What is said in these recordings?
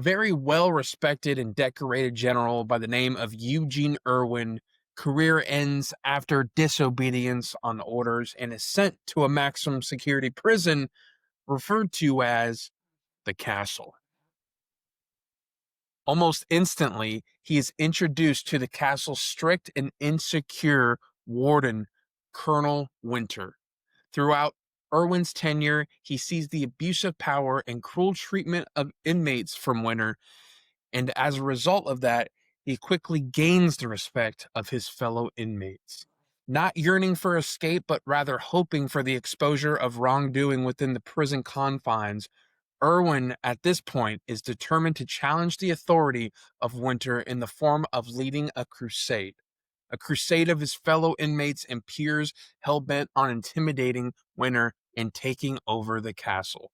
very well respected and decorated general by the name of Eugene Irwin, career ends after disobedience on orders and is sent to a maximum security prison referred to as the castle. Almost instantly, he is introduced to the castle's strict and insecure warden, Colonel Winter. Throughout Irwin's tenure, he sees the abuse of power and cruel treatment of inmates from Winter, and as a result of that, he quickly gains the respect of his fellow inmates. Not yearning for escape, but rather hoping for the exposure of wrongdoing within the prison confines, Irwin, at this point, is determined to challenge the authority of Winter in the form of leading a crusade of his fellow inmates and peers hell-bent on intimidating Winter and taking over the castle.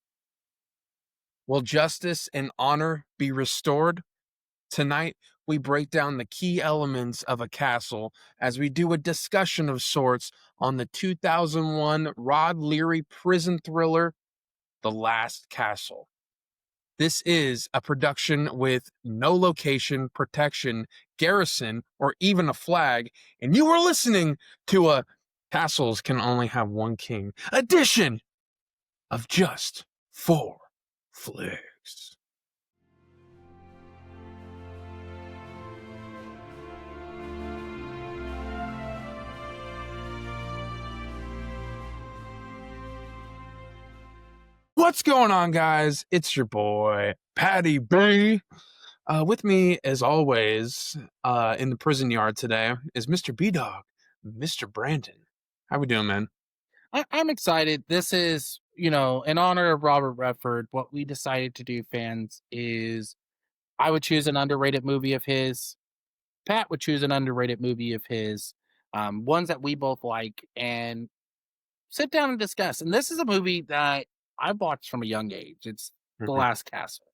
Will justice and honor be restored? Tonight, we break down the key elements of a castle as we do a discussion of sorts on the 2001 Rod Leary prison thriller, The Last Castle. This is a production with no location, protection, garrison, or even a flag, and you are listening to a Castles Can Only Have One King edition of Just Four Flicks. What's going on, guys? It's your boy, Patty B. With me, as always, in the prison yard today is Mr. B-Dog, Mr. Brandon. How we doing, man? I'm excited. This is, in honor of Robert Redford. What we decided to do, fans, is I would choose an underrated movie of his. Pat would choose an underrated movie of his, ones that we both like, and sit down and discuss. And this is a movie that I watched from a young age. It's The Mhm. Last Castle.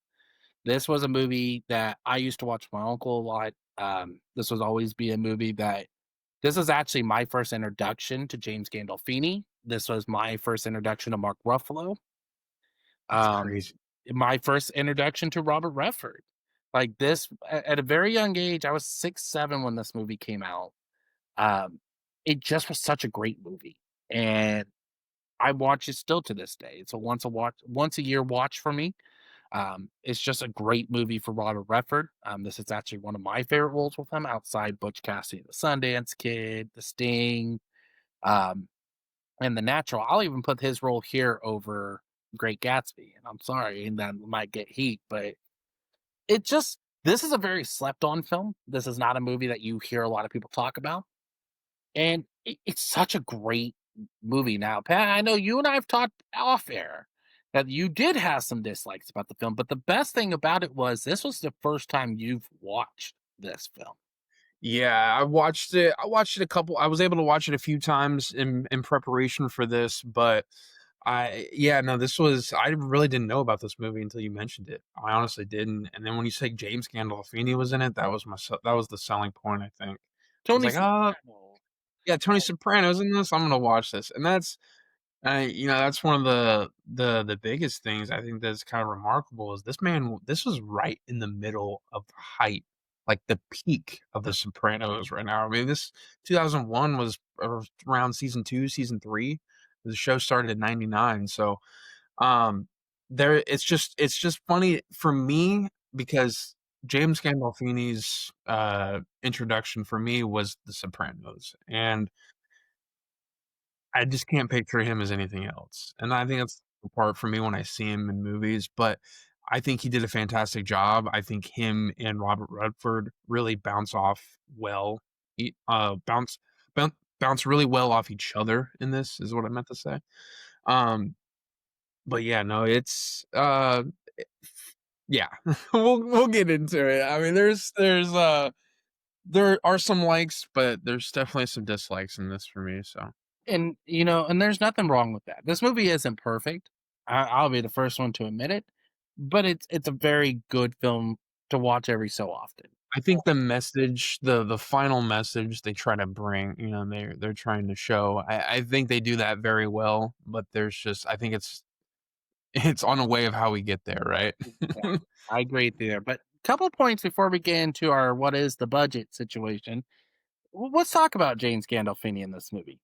This was a movie that I used to watch with my uncle a lot. This was always be a movie that this was actually my first introduction to James Gandolfini. This was my first introduction to Mark Ruffalo. That's Um, crazy. my first introduction to Robert Redford. Like this, at a very young age, I was 6, 7 when this movie came out. Um, it just was such a great movie, and I watch it still to this day. It's a once a year watch for me. It's just a great movie for Robert Redford. This is actually one of my favorite roles with him outside Butch Cassidy and the Sundance Kid, The Sting, um, and The Natural. I'll even put his role here over Great Gatsby. And I'm sorry, and that might get heat, but it just this is a very slept on film. This is not a movie that you hear a lot of people talk about. And it's such a great movie now. Pat, I know you and I have talked off air that you did have some dislikes about the film, but the best thing about it was this was the first time you've watched this film. Yeah, I watched it. I was able to watch it a few times in preparation for this, but I really didn't know about this movie until you mentioned it. I honestly didn't. And then when you say James Gandolfini was in it, that was the selling point, I think. I was Tony like, oh, Soprano. yeah, Tony Soprano's in this. I'm gonna watch this, and that's one of the biggest things I think that's kind of remarkable is this man. This was right in the middle of the height, like the peak of The Sopranos right now. I mean, this 2001 was around season 2, season 3. The show started in 99, so um, it's just funny for me because James Gandolfini's introduction for me was The Sopranos, and I just can't picture him as anything else, and I think that's the part for me when I see him in movies, but I think he did a fantastic job. I think him and Robert Redford really bounce off well, e bounce bounce really well off each other in this, is what I meant to say. Um, but yeah, no, yeah, we'll get into it. I mean, there are some likes, but there's definitely some dislikes in this for me, so. And there's nothing wrong with that. This movie isn't perfect. I'll be the first one to admit it, but it's a very good film to watch every so often. I think the message, the final message they try to bring, they're trying to show. I think they do that very well, but there's just I think it's it's on a way of how we get there, right? Yeah, I agree there. But couple points before we get into our what is the budget situation. Let's talk about James Gandolfini in this movie.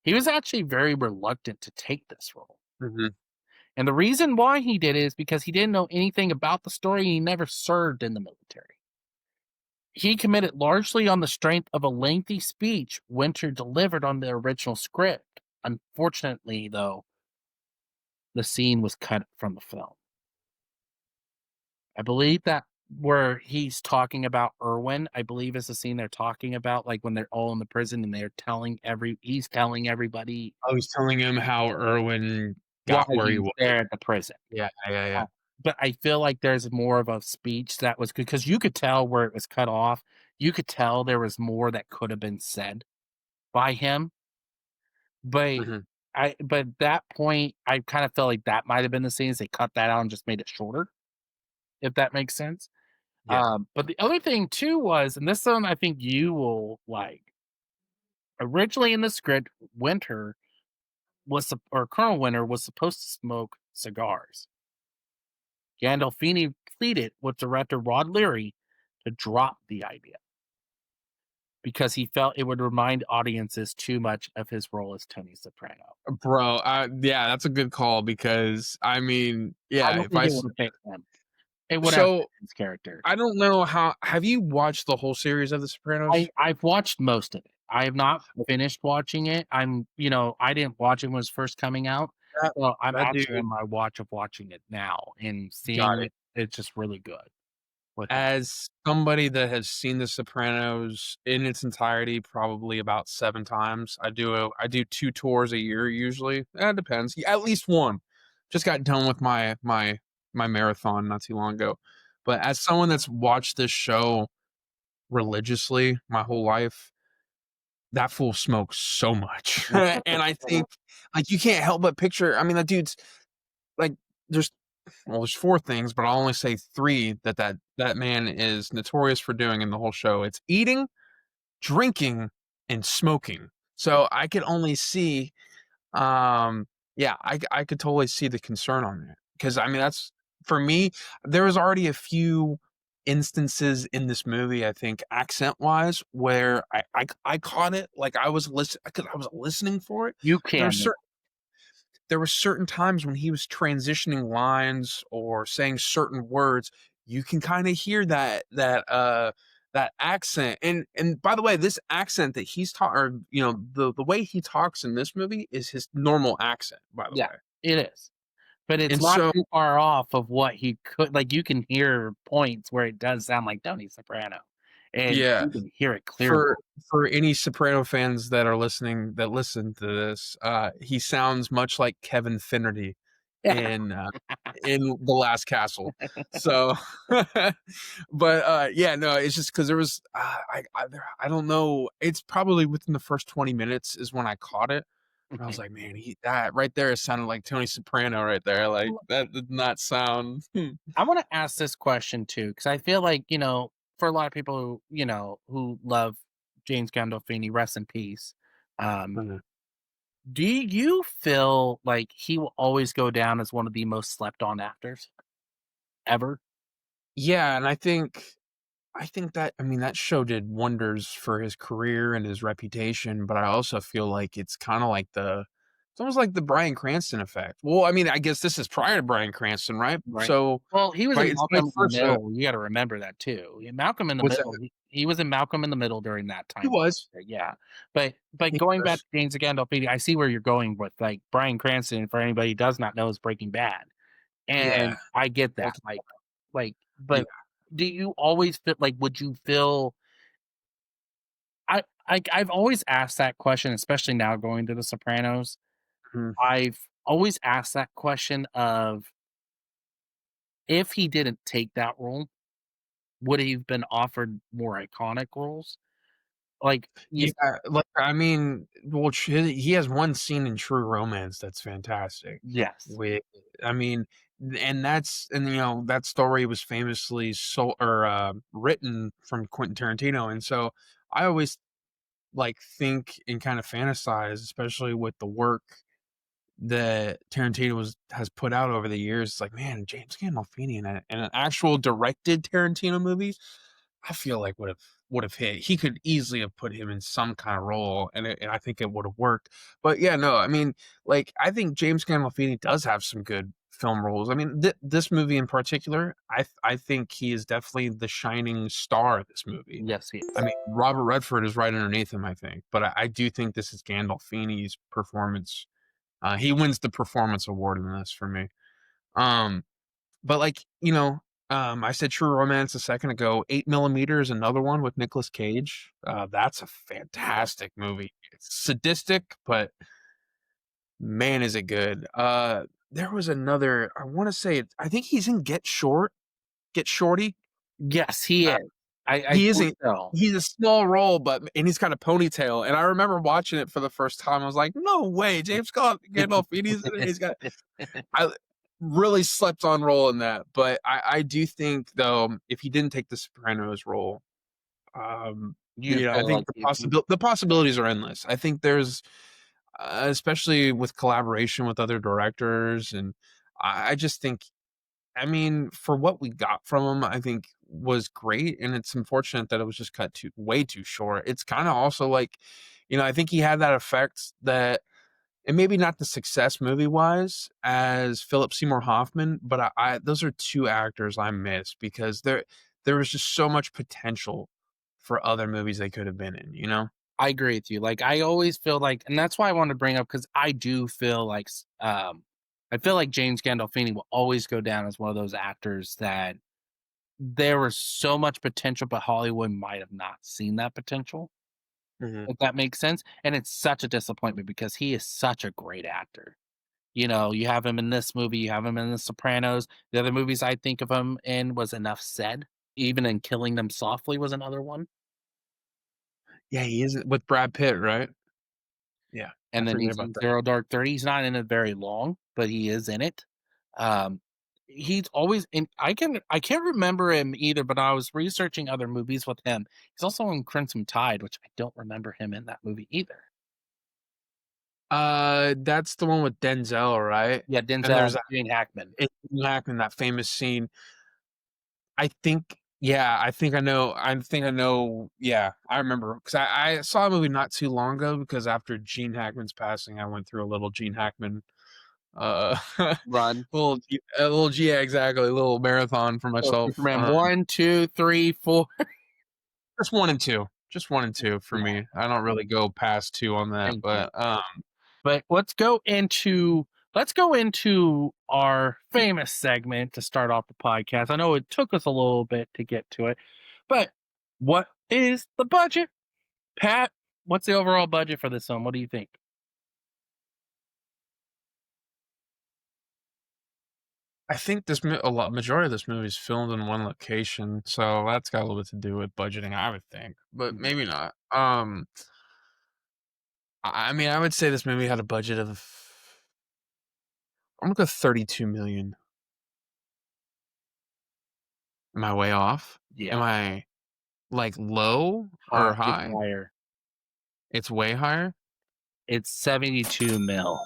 He was actually very reluctant to take this role. Mhm. And the reason why he did it is because he didn't know anything about the story. He never served in the military. He committed largely on the strength of a lengthy speech Winter delivered on the original script. Unfortunately, though, the scene was cut from the film. I believe that where he's talking about Irwin, I believe is the scene they're talking about, like when they're all in the prison and he's telling everybody I was telling him how Irwin why got where he he's was. there at the prison. Yeah, yeah, Uh, yeah. but I feel like there's more of a speech that was good because you could tell where it was cut off. You could tell there was more that could have been said by him. But Mhm. but at that point, I kind of felt like that might have been the scenes they cut that out and just made it shorter, if that makes sense. Yeah. But the other thing too was, and this one I think you will like. Originally in the script, Winter or Colonel Winter was supposed to smoke cigars. Gandolfini pleaded with director Rod Leary to drop the idea because he felt it would remind audiences too much of his role as Tony Soprano. Bro, yeah, that's a good call because, I mean, I yeah, don't if think I it s would have fit him. It would have so fit his character. I don't know how have you watched the whole series of The Sopranos? I've watched most of it. I have not finished watching it. I didn't watch it when it was first coming out. That Well, I'm that actually dude on my watch of watching it now and got seeing it. it. It's just really good with him. As somebody that has seen The Sopranos in its entirety probably about 7 times, I do 2 tours a year usually. It depends. Yeah, at least 1. Just got done with my marathon not too long ago. But as someone that's watched this show religiously my whole life, that fool smokes so much. And I think, like, you can't help but picture, I mean, that dude's like, there's there's 4 things, but I'll only say 3 that man is notorious for doing in the whole show. It's eating, drinking, and smoking. So I could only see, yeah, I could totally see the concern on that. Because I mean, that's for me, there was already a few instances in this movie, I think, accent-wise, where I caught it, like, I was listen 'cause I was listening for it, You but can. there were certain times when he was transitioning lines or saying certain words, you can kinda hear that accent, and by the way, this accent that he's or, the way he talks in this movie is his normal accent, by the Yeah, way, it is. But it's and not so too far off of what he could like, you can hear points where it does sound like Tony Soprano, and yeah, you can hear it clearly. for any Soprano fans that are listening that listen to this, he sounds much like Kevin Finnerty Yeah. in, in The Last Castle. So, but, yeah, no, it's just because there was, I don't know, it's probably within the first 20 minutes is when I caught it, and I was like, "Man, he that right there sounded like Tony Soprano right there, like, that did not sound." I wanna ask this question too, because I feel like, for a lot of people who, who love James Gandolfini, rest in peace, um, Mhm. do you feel like he will always go down as one of the most slept on actors ever? Yeah, and I think that, I mean, that show did wonders for his career and his reputation, but I also feel like it's kinda like it's almost like the Bryan Cranston effect. Well, I mean, I guess this is prior to Bryan Cranston, right? Right. So, Well, he was in it's vice Malcolm in the versa. Middle, you gotta remember that too. Yeah, Malcolm in the Was Middle, that he was in Malcolm in the Middle during that he time. was. Yeah. But He going back was. to James Gandolfini, I see where you're going with, like, Bryan Cranston, for anybody who does not know, is Breaking Bad, Yeah. and I get that, Multiple Yeah. but do you always feel like would you feel I've always asked that question, especially now going to The Sopranos. Mhm. I've always asked that question of if he didn't take that role, would he have been offered more iconic roles? Like, you Yeah, like, I mean, well, he has one scene in True Romance that's fantastic. yes. With I mean, that story was famously written from Quentin Tarantino, and so I always, like, think and kind of fantasize, especially with the work that Tarantino has put out over the years. It's like, man, James Gandolfini in an actual directed Tarantino movie, I feel like would have hit. He could easily have put him in some kind of role, and I think it would have worked. But yeah, no, I mean, like I think James Gandolfini does have some good film roles. I mean, this movie in particular, I think he is definitely the shining star of this movie. Yes, he I is. mean, Robert Redford is right underneath him, I think, but I do think this is Gandolfini's performance. He wins the performance award in this for me. Um, but like, I said True Romance a second ago. 8 mm is another one with Nicolas Cage. That's a fantastic movie. It's sadistic, but man, is it good. There was another. I want to say it. I think he's in Get Shorty. Yes, he Uh, is. I he think isn't. so. He's a small role, and he's got a ponytail. And I remember watching it for the first time. I was like, "No way, James Gandolfini's in it. He's got." I really slept on role in that, but I do think though if he didn't take the Sopranos role, You I feel think like you the possibilities are endless. I think there's especially with collaboration with other directors, and I just think I mean for what we got from him, I think was great, and it's unfortunate that it was just cut too way too short. It's kind of also like, I think he had that effect that and maybe not the success movie wise as Philip Seymour Hoffman, but those are two actors I miss because there was just so much potential for other movies they could have been in, you know? I agree with you. Like, I always feel like and that's why I wanted to bring up because I feel like James Gandolfini will always go down as one of those actors that there was so much potential, but Hollywood might have not seen that potential, Mhm. if that makes sense, and it's such a disappointment because he is such a great actor. You know, you have him in this movie, you have him in The Sopranos. The other movies I think of him in was Enough Said, even in Killing Them Softly was another one, Yeah, he is with Brad Pitt, right? Yeah, I and then forget he's about in that. Zero Dark 30. He's not in it very long, but he is in it. Um, he's always in I can't remember him either, but I was researching other movies with him. He's also in Crimson Tide, which I don't remember him in that movie either. That's the one with Denzel, right? Yeah, And Denzel there's and Gene Hackman. in that famous scene. I think yeah, I think I know, yeah, I remember 'cause I saw a movie not too long ago because after Gene Hackman's passing, I went through a little Gene Hackman, uh, Run. yeah, exactly, a little marathon for So myself, Superman 1, 2, 3, 4. just 1 and 2, just 1 and 2 for Yeah, me. I don't really go past 2 on that, thank you. but, But let's go into our famous segment to start off the podcast. I know it took us a little bit to get to it, but what is the budget? Pat, what's the overall budget for this film? What do you think? I think a lot majority of this movie is filmed in one location, so that's got a little bit to do with budgeting, I would think, but Mhm. maybe not. I mean, I would say this movie had a budget of I'm gonna go 32 million. Am I way off? Yeah, Am I, like, low or it's high? higher. It's way higher? It's 72 mil.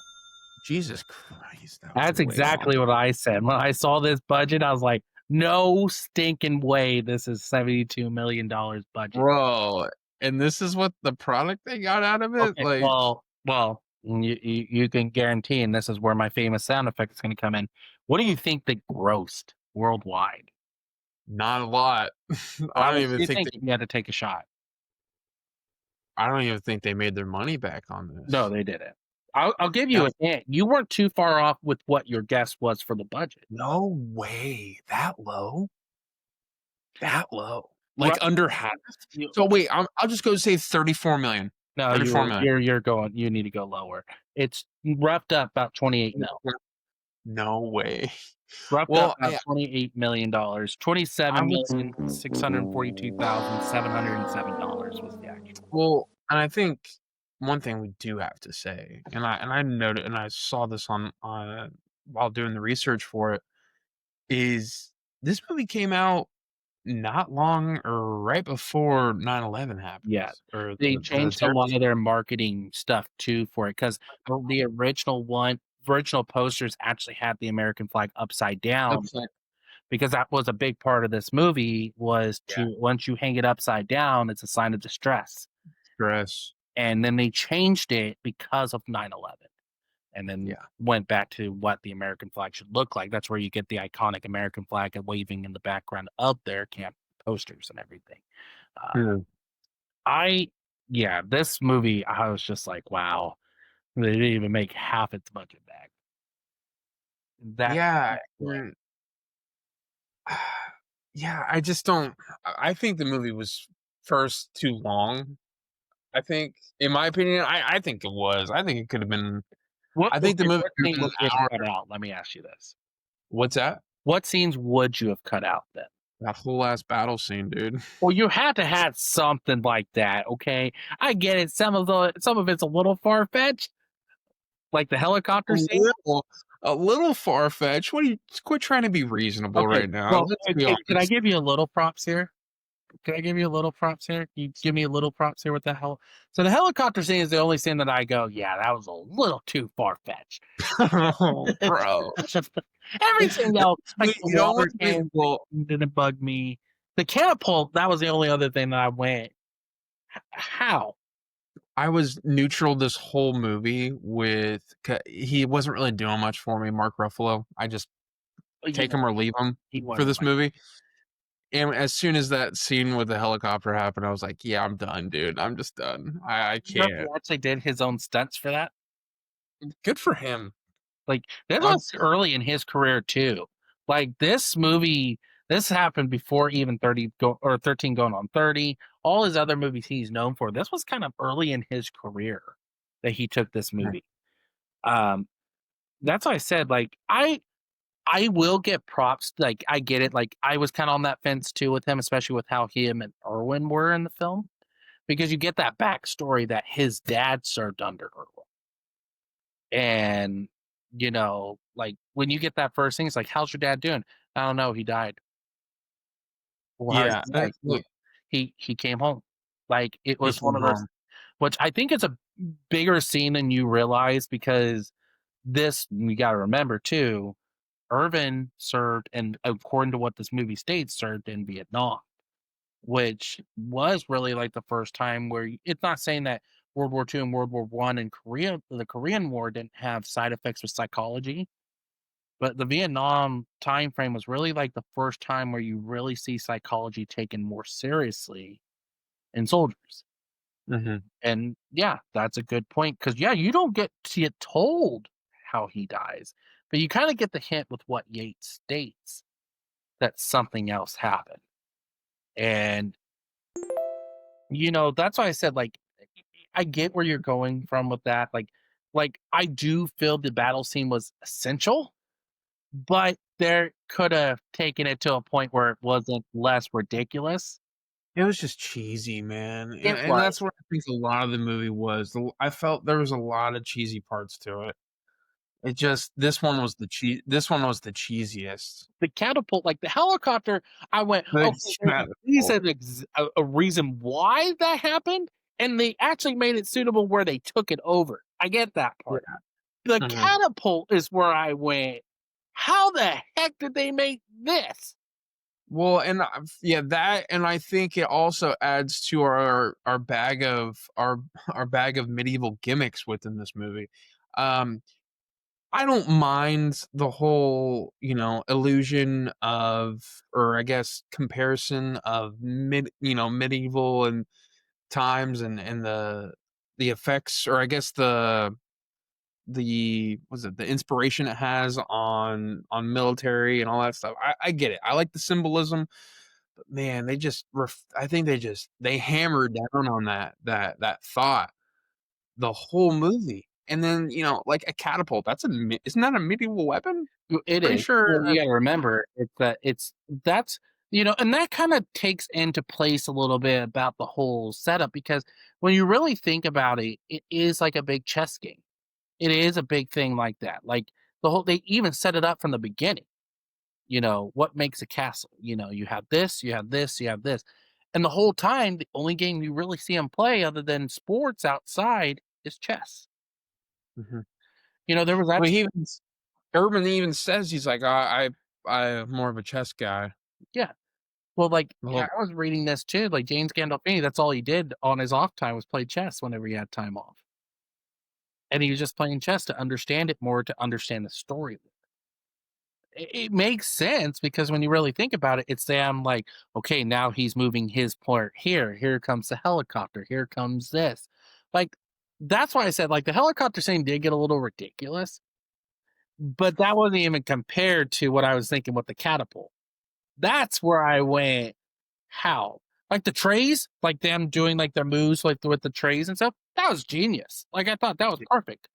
Jesus Christ, that was That's way off. exactly what I said. When I saw this budget, I was like, no stinking way this is $72 million budget. Bro, and this is what the product they got out of it? Okay, Like, you can guarantee, and this is where my famous sound effect is gonna come in. What do you think they grossed worldwide? not a lot. How much do you think if you had to take a shot? I don't even think they made their money back on No, this. they didn't. I'll give you Now a hint. You weren't too far off with what your guess was for the budget. no way, that low? That low? Like, Rough under half? you So wait, I'll just go say 34,000,000. no, 34,000,000. you're going you need to go lower. It's roughed up about 28 mil. No way. Roughed up Well, about $28 million. I would $27,642,707 was the actual. and I think one thing we do have to say, and I noted and I saw this on while doing the research for it, is this movie came out not long or right before 9/11 Yeah. happens, or They the changed a lot terrorist. of their marketing stuff too for it because the original one original posters actually had the American flag upside down Upside because that was a big part of this movie was yeah, to once you hang it upside down, it's a sign of distress. stress. And then they changed it because of 9/11 and then Yeah. went back to what the American flag should look like. That's where you get the iconic American flag and waving in the background of their camp posters and everything. Uh, Hmm. I yeah, this movie, I was just like, wow, they didn't even make half its budget back. That Yeah, good. yeah, I just don't I think the movie was first too long. I think in my opinion, I think it was. I think it could have been What I think the okay, movie what could have scene been would you an have hour. cut out? Let me ask you this. What's that? What scenes would you have cut out then? That whole ass battle scene, dude. Well, you had to have something like that, okay? I get it. Some of it's a little far fetched, like the A helicopter scene. little a little far-fetched. What are you quit trying to be reasonable Okay, right now. well, Let's be can I honest. give you a little props here? Can I give you a little props here? Can you give me a little props here? What the hell? So the helicopter scene is the only scene that I go, yeah, that was a little too far fetched. Oh, bro. Everything else, like the You know water what's been can well, didn't bug me. The catapult, that was the only other thing that I went, how? I was neutral this whole movie with he wasn't really doing much for me, Mark Ruffalo. I just take Yeah, him or leave him he for wasn't this like movie. And as soon as that scene with the helicopter happened, I was like, "Yeah, I'm done, dude. I'm just done. I you know he can't." actually did his own stunts for that? Good for him. Like, this Uh, was early in his career too. Like, this movie this happened before even 30 go or 13 going on 30. All his other movies he's known for, this was kind of early in his career that he took this movie. Um, that's why I said, like, I will get props, like, I get it, like, I was kinda on that fence too with him, especially with how him and Irwin were in the film, because you get that backstory that his dad served under Irwin. And, like, when you get that first thing, it's like, "How's your dad doing?" "I don't know, he died." "Well, how did yeah, he die?" look, He came home." Like, it he was one came of those home. which I think is a bigger scene than you realize because this we gotta remember too, Irvin served and according to what this movie states, served in Vietnam, which was really, like, the first time where it's not saying that World War II and World War One and Korea the Korean War didn't have side effects with psychology. But the Vietnam time frame was really, like, the first time where you really see psychology taken more seriously in soldiers. Mhm. And, yeah, that's a good point because yeah, you don't get to get told how he dies, but you kinda get the hint with what Yates states that something else happened. And, that's why I said, like, I get where you're going from with that, I do feel the battle scene was essential. But there coulda taken it to a point where it wasn't less ridiculous. It was just cheesy, man, It and was. that's what I think a lot of the movie was. I felt there was a lot of cheesy parts to it. It just this one was the cheesiest. The catapult, like, the helicopter, I went, The "Okay, there's a catapult. reason a reason why that happened," and they actually made it suitable where they took it over. I get that Yeah, part. The mhm. catapult is where I went, "How the heck did they make this?" Well, and yeah, that and I think it also adds to our bag of our bag of medieval gimmicks within this movie. Um, I don't mind the whole, illusion of or I guess comparison of medieval and times and the effects or I guess the was it the inspiration it has on military and all that stuff. I get it. I like the symbolism, but man, I think they hammered down on that thought the whole movie. And then, like a catapult, isn't that a medieval weapon? It Pretty is. sure Well, you gotta remember it's that it's that's and that kinda takes into place a little bit about the whole setup because when you really think about it, it is like a big chess game. It is a big thing like that. Like, they even set it up from the beginning, what makes a castle? You have this, you have this, you have this. And the whole time, the only game you really see see 'em play other than sports outside is chess. Mhm. There was Well, actually Irwin even says he's like, I'm more of a chess guy. yeah. Well, like, Well, I was reading this too, like, James Gandolfini, that's all he did on his off time was play chess whenever he had time off, and he was just playing chess to understand it more, to understand the story. It makes sense because when you really think about it, it's them like, okay, now he's moving his part here. Here comes the helicopter. Here comes this. Like, that's why I said, like, the helicopter scene did get a little ridiculous, but that wasn't even compared to what I was thinking with the catapult. That's where I went, how? Like the trays, like them doing like their moves like with the trays and stuff. That was genius. Like I thought that was perfect.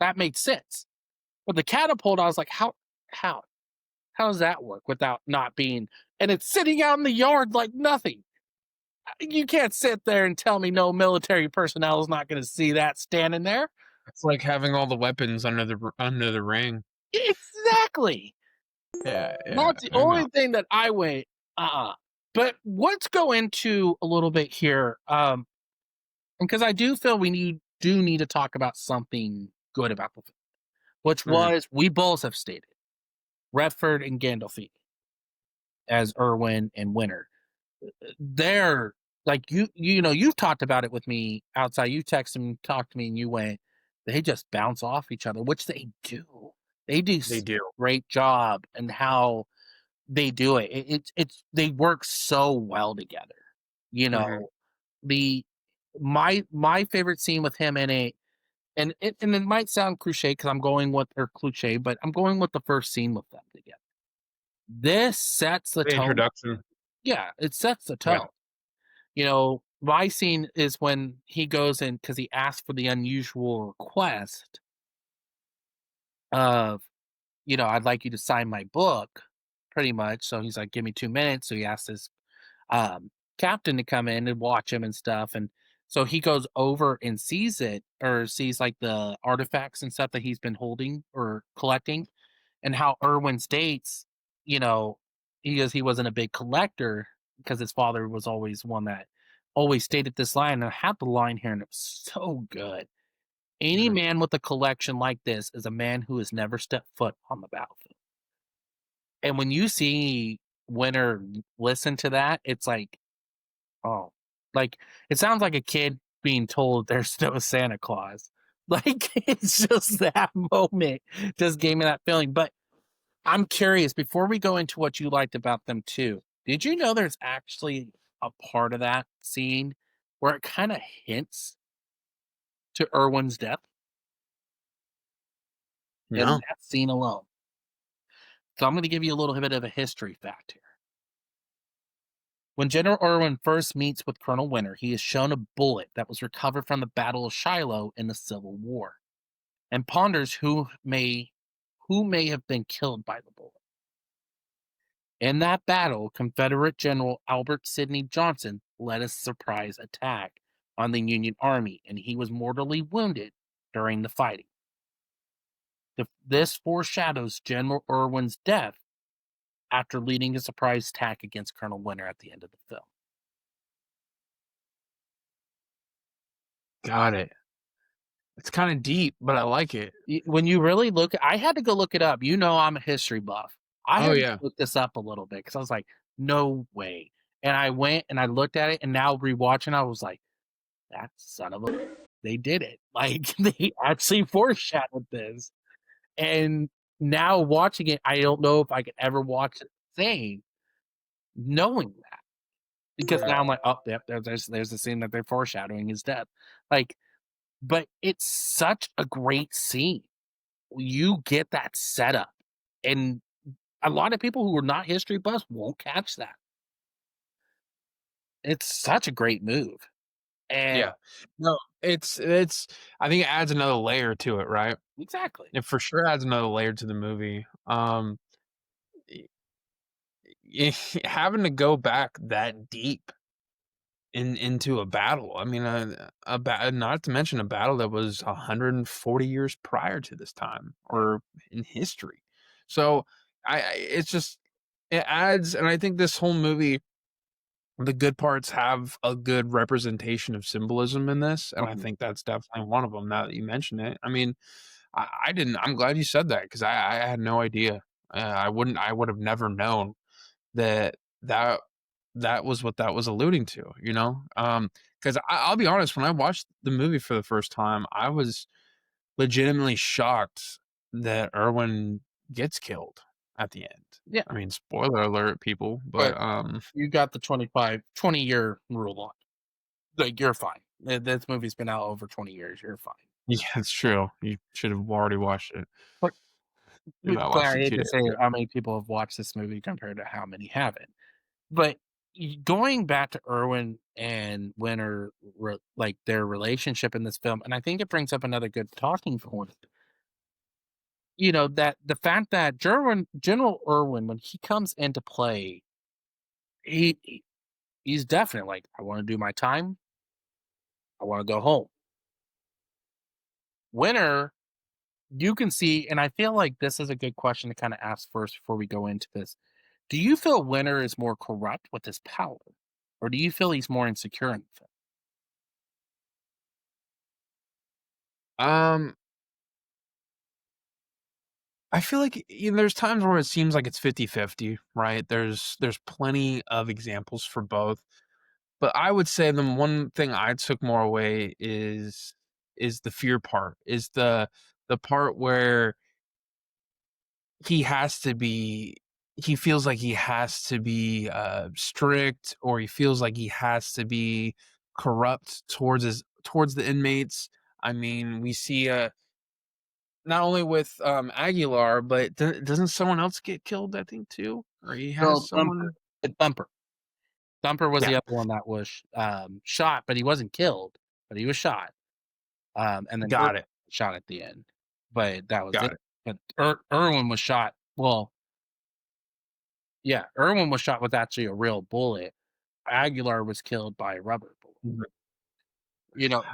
That made sense. But the catapult, I was like, how? How does that work without not being and it's sitting out in the yard like nothing. You can't sit there and tell me no military personnel is not gonna see that standing there. it's like having all the weapons under the ring. Exactly. Yeah, yeah, That's the I know. only thing that I went, But let's go into a little bit here. Because I do feel do need to talk about something good about the film, which Mhm. was we both have stated Redford and Gandolfini as Irwin and Winter. They're like you've talked about it with me outside. You texted me, talked to me, and you went, they just bounce off each other, which they do. They do They do. great job and how they do it. It's they work so well together. You Mhm. know, the my favorite scene with him in it, and it might sound cliche because I'm going with or cliche, but I'm going with the first scene with them together. This sets the The tone. introduction. Yeah, it sets the Yeah. tone. My scene is when he goes in because he asked for the unusual request of, I'd like you to sign my book, pretty much. So he's like, give me 2 minutes. So he asks his um, captain to come in and watch him and stuff. And so he goes over and sees it or sees like the artifacts and stuff that he's been holding or collecting, and how Irwin states, you know, he goes, he wasn't a big collector because his father was always one that always stated this line. And I had the line here and it was so good. Any Mhm. man with a collection like this is a man who has never stepped foot on the battlefield. And when you see Winter listen to that, it's like, oh, like, it sounds like a kid being told there's no Santa Claus. Like, it's just that moment just gave me that feeling. But I'm curious, before we go into what you liked about them too, did you know there's actually a part of that scene where it kind of hints to Irwin's death in No. that scene alone? So I'm going to give you a little bit of a history fact here. When General Irwin first meets with Colonel Winter, he is shown a bullet that was recovered from the Battle of Shiloh in the Civil War, and ponders who may have been killed by the bullet. In that battle, Confederate General Albert Sidney Johnston led a surprise attack on the Union Army, and he was mortally wounded during the fighting. This foreshadows General Irwin's death after leading a surprise attack against Colonel Winter at the end of the film. Got it. It's kinda deep, but I like it. When you really look, I had to go look it up. I'm a history buff. I Oh, had to yeah. look this up a little bit because I was like, no way. And I went and I looked at it, and now rewatching, I was like, that son of a, they did it. Like, they actually foreshadowed this. And now watching it, I don't know if I could ever watch it the same, knowing that. Because now I'm like, oh, yep, there's the scene that they're foreshadowing his death. Like, but it's such a great scene. You get that setup, and a lot of people who are not history buffs won't catch that. It's such a great move, and Yeah. No, it's I think it adds another layer to it, right? exactly. It for sure adds another layer to the movie. Y having to go back that deep into a battle, I mean, not to mention a battle that was 140 years prior to this time Right. or in history. So, it's just it adds and I think this whole movie, the good parts have a good representation of symbolism in this, and I Mhm. think that's definitely one of them. Now that you mention it. I mean, I didn't. I'm glad you said that because I had no idea. I wouldn't. I would have never known that that that was what that was alluding to. You know, because I'll be honest. When I watched the movie for the first time, I was legitimately shocked that Irwin gets killed at the end. Yeah, I mean, spoiler alert, people, but but you got the 20-year rule on. Like, you're fine. This movie's been out over 20 years. You're fine. yeah, it's true. You should have already watched it. But I but watched I it hate 2 to days say ago. it, how many people have watched this movie compared to how many haven't. But going back to Irwin and Winter, like their relationship in this film, and I think it brings up another good talking point. That the fact that General Irwin, when he comes into play, he's definitely like, I want to do my time. I want to go home. Winter, you can see, and I feel like this is a good question to kind of ask first before we go into this. Do you feel Winter is more corrupt with his power, or do you feel he's more insecure in the film? Um, I feel like, there's times where it seems like it's 50-50, right? There's plenty of examples for both, but I would say the one thing I took more away is the fear part, is the part where he has to be he feels like he has to be, strict, or he feels like he has to be corrupt towards the inmates. I mean, we see, not only with, Aguilar, but doesn't someone else get killed, I think, too? Or he has No, Thumper. someone. Thumper. Thumper was Yeah, the other one that was shot, but he wasn't killed, but he was shot. And then Irwin got it, was shot at the end, but that was it. got it. But Irwin was shot. Well, yeah, Irwin was shot with actually a real bullet. Aguilar was killed by a rubber bullet. Mhm.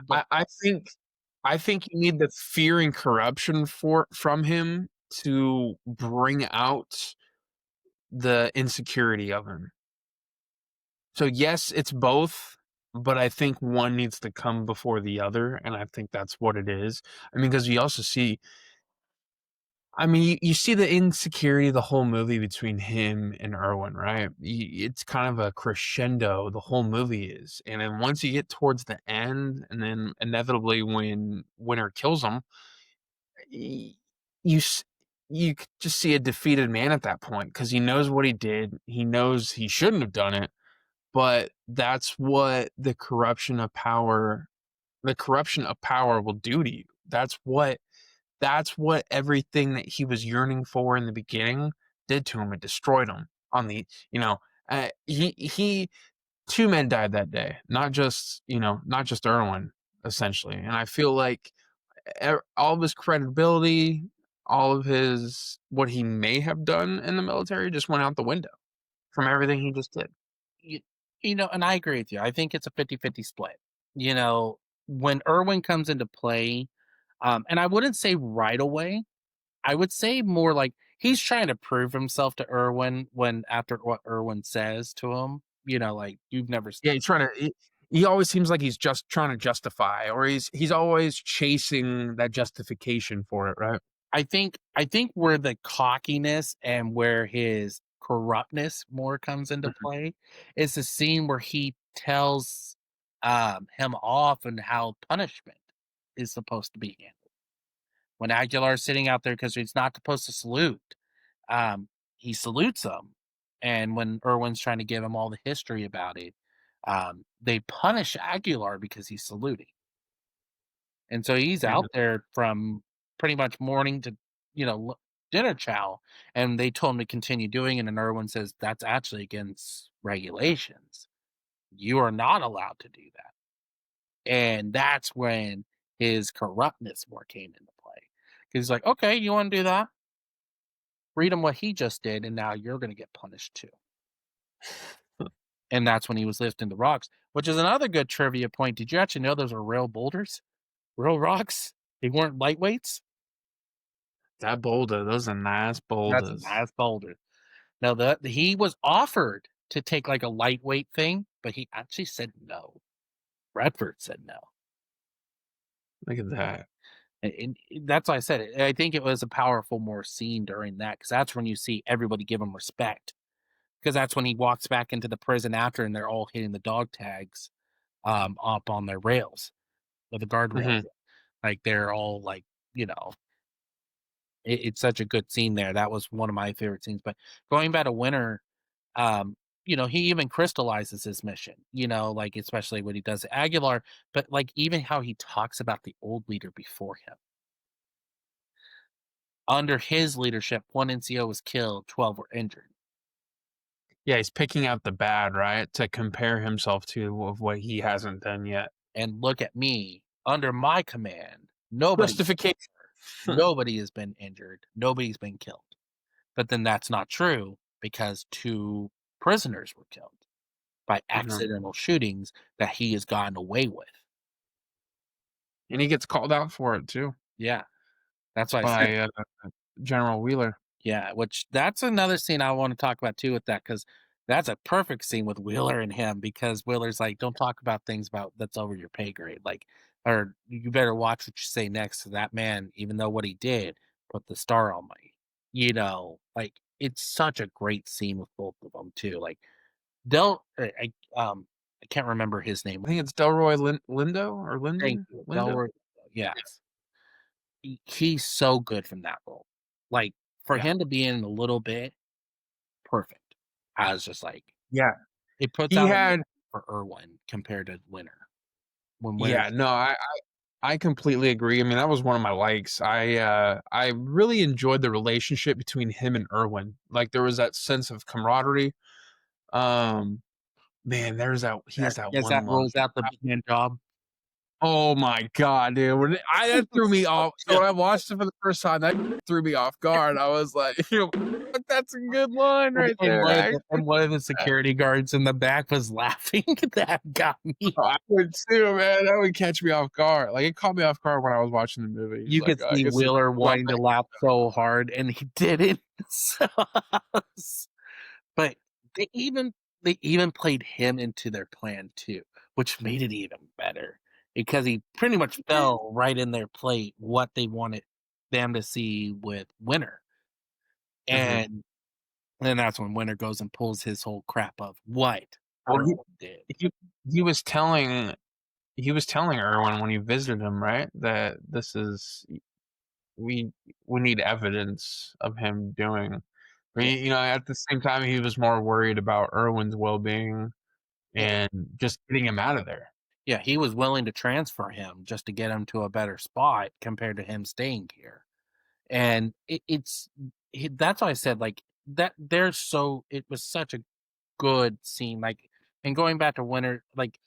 But I think you need the fear and corruption from him to bring out the insecurity of him. So, yes, it's both, but I think one needs to come before the other, and I think that's what it is. I mean, because you also see I mean, you see the insecurity the whole movie between him and Irwin, right? It's kind of a crescendo, the whole movie is, and then once you get towards the end, and then inevitably when Winter kills him, y you s you c just see a defeated man at that point because he knows what he did, he knows he shouldn't have done it, but that's what the corruption of power will do to you. That's what everything that he was yearning for in the beginning did to him. It destroyed him on the you know, he 2 men died that day, not just Irwin, essentially, and I feel like all of his credibility, all of his what he may have done in the military just went out the window from everything he just did. you, and I agree with you. I think it's a 50-50 split. When Irwin comes into play, and I wouldn't say right away. I would say more like he's trying to prove himself to Irwin when after what Irwin says to him, like, "You've never Yeah, seen." he always seems like he's just trying to justify, or he's always chasing that justification for it, right? I think where the cockiness and where his corruptness more comes into Mhm. play is the scene where he tells, him off and how punishment is supposed to be handled. When Aguilar's sitting out there because he's not supposed to salute, um, he salutes him, and when Irwin's trying to give him all the history about it, they punish Aguilar because he's saluting, and so he's Yeah. out there from pretty much morning to dinner chow, and they told him to continue doing it, and Irwin says that's actually against regulations. You are not allowed to do that, and that's when his corruptness more came into play. 'Cause he's like, okay, you want to do that? Read him what he just did, and now you're going to get punished too. And that's when he was lifting the rocks, which is another good trivia point. Did you actually know those are real boulders, real rocks? They weren't lightweights. That boulder, those are nice That's a boulders. nice boulder. Now that he was offered to take like a lightweight thing, but he actually said no. Redford said no. Look at that. And that's why I said it. I think it was a powerful more scene during that because that's when you see everybody give him respect. Because that's when he walks back into the prison after, and they're all hitting the dog tags up on their rails, or the guardrails. Mhm. Like they're all like, you know, it's such a good scene there. That was one of my favorite scenes. But going back to Winter, um, he even crystallizes his mission, like especially when he does Aguilar, but like even how he talks about the old leader before him. Under his leadership, one NCO was killed, 12 were injured. Yeah, he's picking out the bad, right, to compare himself to of what he hasn't done yet. And look at me, under my command, nobody Justification. nobody has been injured, nobody's been killed. But then that's not true because 2 prisoners were killed by Mhm. accidental shootings that he has gotten away with. And he gets called out for it too Yeah, that's why I said. by, General Wheeler. Yeah, which that's another scene I wanna talk about too with that because that's a perfect scene with Wheeler and him because Wheeler's like, "Don't talk about things about that's over your pay grade," like, or, "You better watch what you say next to that man, even though what he did put the star on my," like, it's such a great scene with both of them too, like, I can't remember his name. I think it's Delroy Lindo or Thank Linden? you, Lindo? Delroy. Yes. He's so good from that role. Like, for Yeah. him to be in a little bit, perfect. I was just like, Yeah. it puts He out a light had for Irwin compared to Winter. When Yeah, Winter's no, I completely agree. I mean, that was one of my likes. I really enjoyed the relationship between him and Irwin. Like, there was that sense of camaraderie. Um, man, there's that he has that as one that line. rolls out the big man job. Oh my god, dude! That threw me So off. So good. when I watched it for the first time, that threw me off guard. I was like, that's a good line And right and there. one of the and one of the security guards in the back was laughing. That got me. I would too, man. That would catch me off guard. Like, it caught me off guard when I was watching the movie. He's You like, could I see guess it's Wheeler well. wanting to laugh so hard, and he didn't. So but they even they even played him into their plan too, which made it even better because he pretty much fell right in their plate what they wanted them to see with Winter. Mhm. And then that's when Winter goes and pulls his whole crap of what Well, Irwin did. he he was telling he was telling Erwin when he visited him, right, that this is we we need evidence of him doing. But, Yeah, at the same time, he was more worried about Erwin's well-being yeah, and just getting him out of there. yeah. He was willing to transfer him just to get him to a better spot compared to him staying here. And that's why I said like that. It was such a good scene. Like, and going back to Winter, like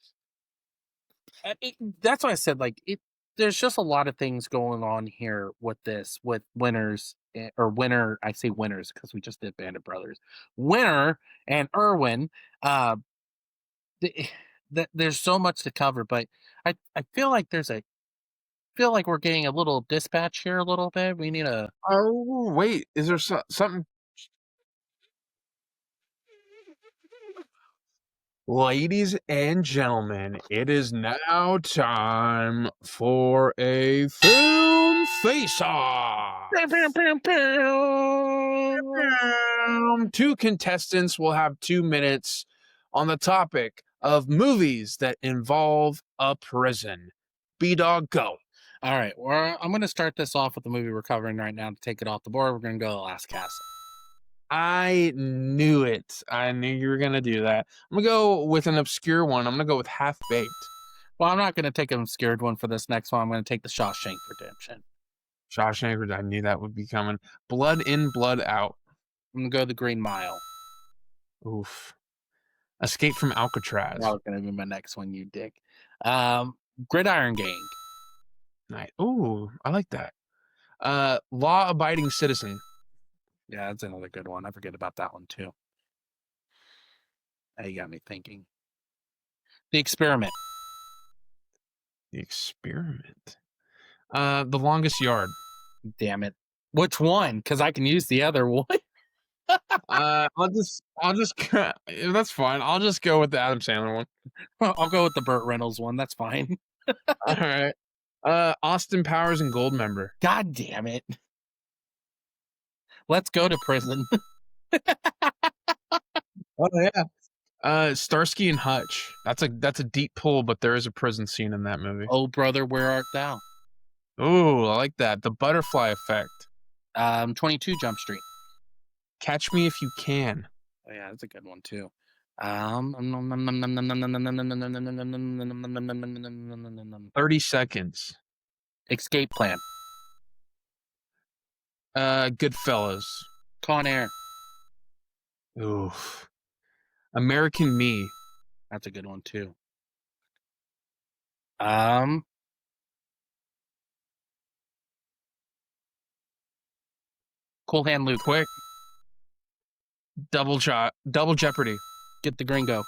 that's why I said like it. There's just a lot of things going on here with this, with Winners or Winter. I say Winners because we just did Band of Brothers. Winter and Irwin. Uh, the, there's so much to cover, but I feel like we're getting a little dispatch here a little bit. We need a. Oh, wait, is there something Ladies and gentlemen, it is now time for a film face-off. Pew, pew, pew, pew. 2 contestants will have 2 minutes on the topic of movies that involve a prison. B-Dog, go. All right, well, I'm going to start this off with the movie we're covering right now to take it off the board. We're going to go to Last Castle. I knew it. I knew you were gonna do that. I'm gonna go with an obscure one. I'm gonna go with Half-Baked. Well, I'm not going to take an obscured one for this next one. I'm going to take the Shawshank Redemption. Shawshank, I knew that would be coming. Blood In, Blood Out. I'm going to go the Green Mile. Oof. Escape from That Alcatraz. was going to be my next one, you dick. Um, Gridiron Gang. Nice. Ooh, I like that. Law Abiding Citizen. Yeah, that's another good one. I forget about that one too. Now you got me thinking. The Experiment. The Experiment. The Longest Yard. Damn it. Which one? Because I can use the other one. I'll just that's fine. I'll just go with the Adam Sandler one. I'll go with the Burt Reynolds one. That's fine. All right. Austin Powers and Goldmember. God damn it. Let's go to prison. Oh yeah. Starsky and Hutch. That's a deep pull, but there is a prison scene in that movie. Oh, brother, where art thou? Ooh, I like that. The butterfly effect. 22 Jump Street. Catch Me If You Can. Oh, yeah, that's a good one too. 30 Seconds. Escape Plan. Goodfellas. Con Air. Ooh. American Me. That's a good one too. Um, Cool Hand Luke. Quick. Double shot. Double Jeopardy. Get the Gringo.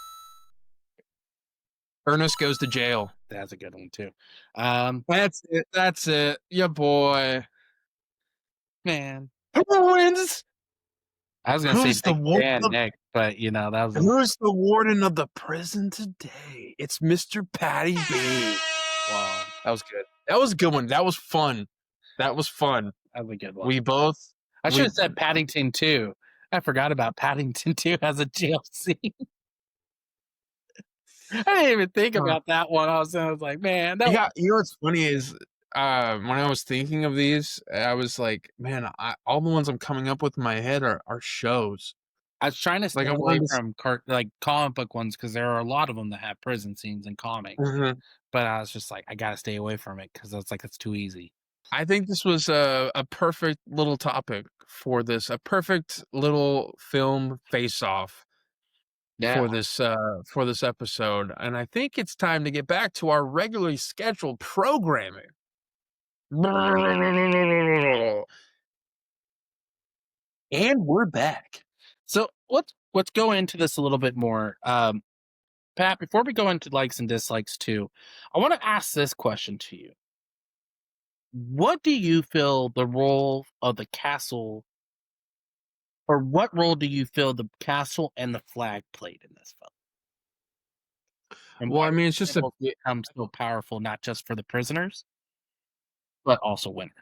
Ernest Goes to Jail. That's a good one too. That's it. That's it. Yeah, boy. Man, Who wins? I was gonna say Who's the Big warden? Dan Nick, but you know that was Who's the warden of the prison today? It's Mr. Patty B. wow. That was good. That was a good one. That was fun. That was fun. That was a good one. We both. I should We. have said Paddington too. I forgot about Paddington 2 as a jail scene. I didn't even think about that one. I was like, man, that Yeah, you know what's funny is when I was thinking of these, I was like, man, all the ones I'm coming up with in my head are shows. I was trying to Like stay I away wanted to. from like comic book ones because there are a lot of them that have prison scenes in comics. Mhm. But I was just like, I gotta stay away from it because it's like it's too easy. I think this was a perfect little topic for this, a perfect little film face-off Yeah. for this episode, and I think it's time to get back to our regularly scheduled programming. And we're back. So let's go into this a little bit more. Pat, before we go into likes and dislikes too, I want to ask this question to you. What do you feel the role of the castle, or what role do you feel the castle and the flag played in this film? And Well, why I did mean, the it's just a symbols become so powerful, not just for the prisoners, but also Winter?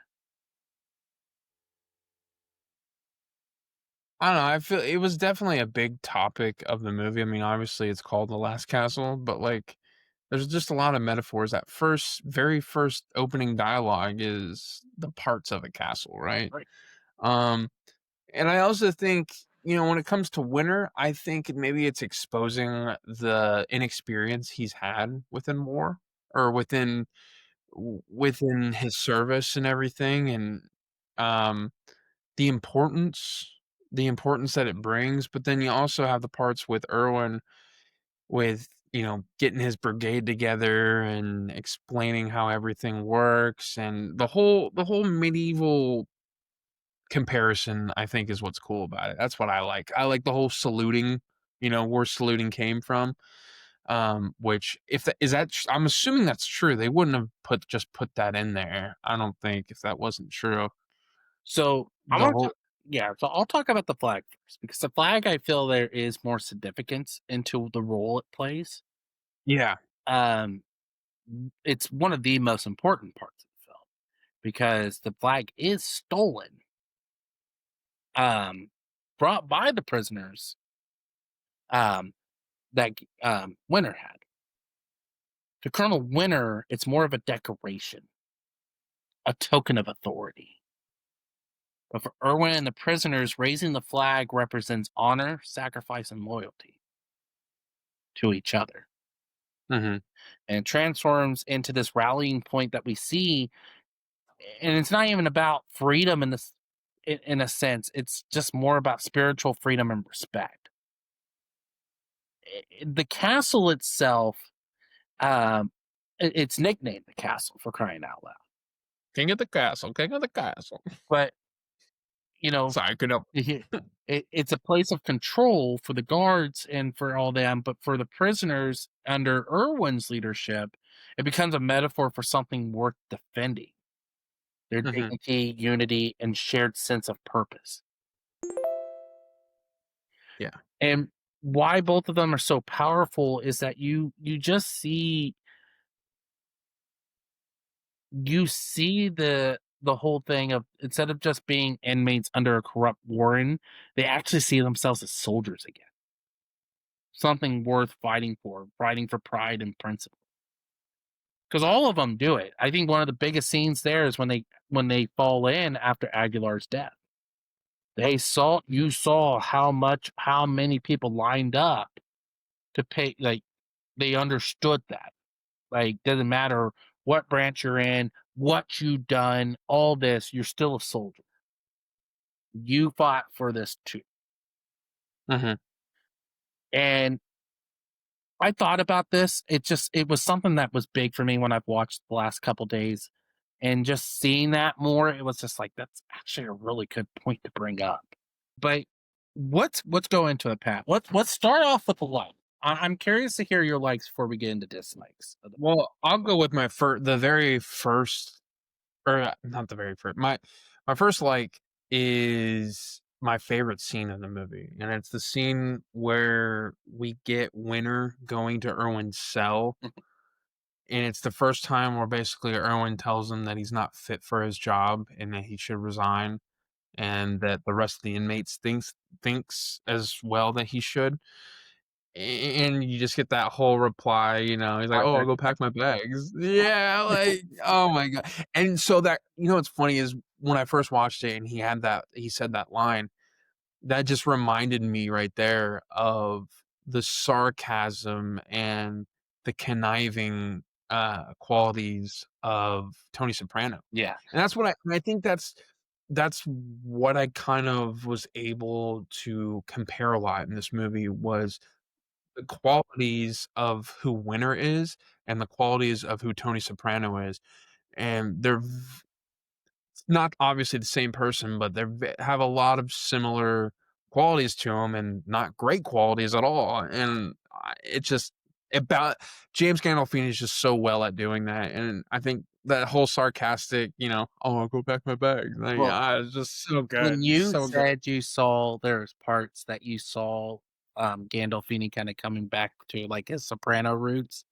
I don't know, I feel it was definitely a big topic of the movie. I mean, obviously it's called The Last Castle, but like there's just a lot of metaphors. That very first opening dialogue is the parts of a castle, right? Right. Um, and I also think, when it comes to Winter, I think maybe it's exposing the inexperience he's had within war or within his service and everything, and um the importance the importance that it brings. But then you also have the parts with Irwin with, getting his brigade together and explaining how everything works, and the whole medieval comparison, I think, is what's cool about it. That's what I like. I like the whole saluting, where saluting came from. Which if that is that I'm assuming that's true. They wouldn't have put that in there. I don't think, if that wasn't true. So I The want to whole talk, yeah. So I'll talk about the flag first because the flag, I feel there is more significance into the role it plays. Yeah. Um, it's one of the most important parts of the film because the flag is stolen, um, brought by the prisoners, um, that Winter had. To Colonel Winter, it's more of a decoration, a token of authority. But for Irwin and the prisoners, raising the flag represents honor, sacrifice, and loyalty to each other. Mhm. And it transforms into this rallying point that we see. And it's not even about freedom in a sense. It's just more about spiritual freedom and respect. The castle itself, um, it's nicknamed the castle, for crying out loud. King of the castle, king of the castle. But you know, Sorry, I could help. it's a place of control for the guards and for all them, but for the prisoners under Irwin's leadership, it becomes a metaphor for something worth defending, their Mhm. dignity, unity, and shared sense of purpose. Yeah. And why both of them are so powerful is that you just see you see the whole thing of instead of just being inmates under a corrupt warden, they actually see themselves as soldiers again. Something worth fighting for pride and principle. Because all of them do it. I think one of the biggest scenes there is when they fall in after Aguilar's death. You saw how many people lined up to pay, like, they understood that. Like, doesn't matter what branch you're in, what you've done, all this, you're still a soldier. You fought for this too. Mhm. And I thought about this. It was something that was big for me when I've watched the last couple days. And just seeing that more, it was just like, that's actually a really good point to bring up. But let's go into it, Pat. Let's start off with the like. I'm curious to hear your likes before we get into dislikes. Well, I'll go with the very first, or not the very first. My first like is my favorite scene in the movie, and it's the scene where we get Winter going to Irwin's cell, and it's the first time where basically Irwin tells him that he's not fit for his job and that he should resign, and that the rest of the inmates thinks as well that he should. And you just get that whole reply, he's like, I "Oh, I'll better go go back pack my bags." Yeah, like, oh my god. And so that what's funny is when I first watched it and he said that line, that just reminded me right there of the sarcasm and the conniving, qualities of Tony Soprano. yeah, And I think that's what I kind of was able to compare a lot in this movie was the qualities of who Winter is and the qualities of who Tony Soprano is, and they're not obviously the same person, but they have a lot of similar qualities to them, and not great qualities at all, and it just about James Gandolfini is just so well at doing that, and I think that whole sarcastic, "Oh, I'll go pack my bags," like, well, it's just so when good, you so good. said you saw there's parts that you saw, Gandolfini kinda coming back to, like, his soprano roots,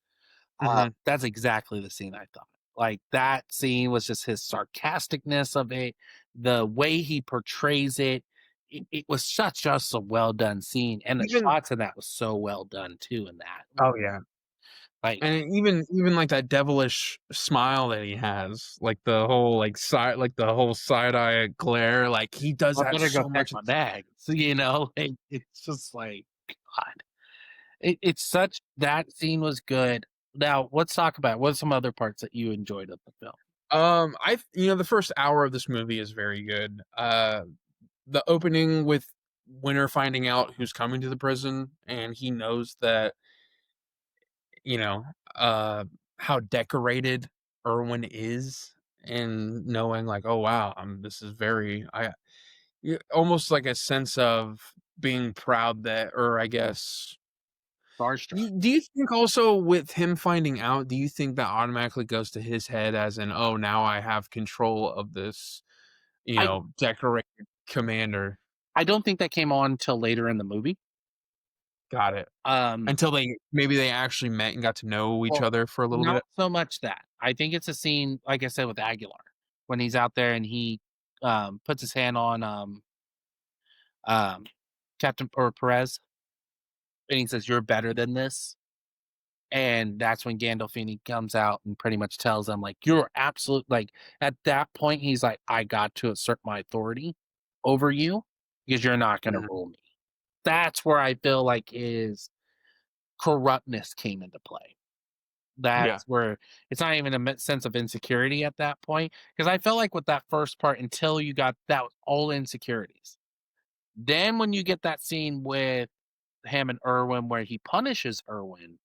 Mhm. that's exactly the scene I thought. Like, that scene was just his sarcasticness of it, the way he portrays it. It was such just a well done scene, and the Even shots of that was so well done too in that. Oh, yeah. Like, And even, like, that devilish smile that he has, like, the whole side-eye glare, like, he does "I that better go so pack much. my bags," like, it's just like, God. It's such that scene was good. Now, let's talk about what are some other parts that you enjoyed of the film? The first hour of this movie is very good. The opening with Winter finding out who's coming to the prison, and he knows that, you know, uh, how decorated Irwin is, and knowing, like, "Oh, wow, this is very." Almost like a sense of being proud that, or I guess, Starstruck. do you think also with him finding out, do you think that automatically goes to his head as in, "Oh, now I have control of this, I decorated commander." I don't think that came on till later in the movie. Got it. Um, Until maybe they actually met and got to know each well, other for a little not bit? so much that. I think it's a scene, like I said, with Aguilar when he's out there and he puts his hand on um, Captain or Perez and he says, "You're better than this." And that's when Gandolfini comes out and pretty much tells them, like, "You're absolute." Like at that point, he's like, "I got to assert my authority over you because you're not going to Mhm. rule me." That's where I feel like his corruptness came into play. Yeah. That's where it's not even a sense of insecurity at that point, because I felt like with that first part, until you got that was all insecurities. Then when you get that scene with him and Irwin where he punishes Irwin,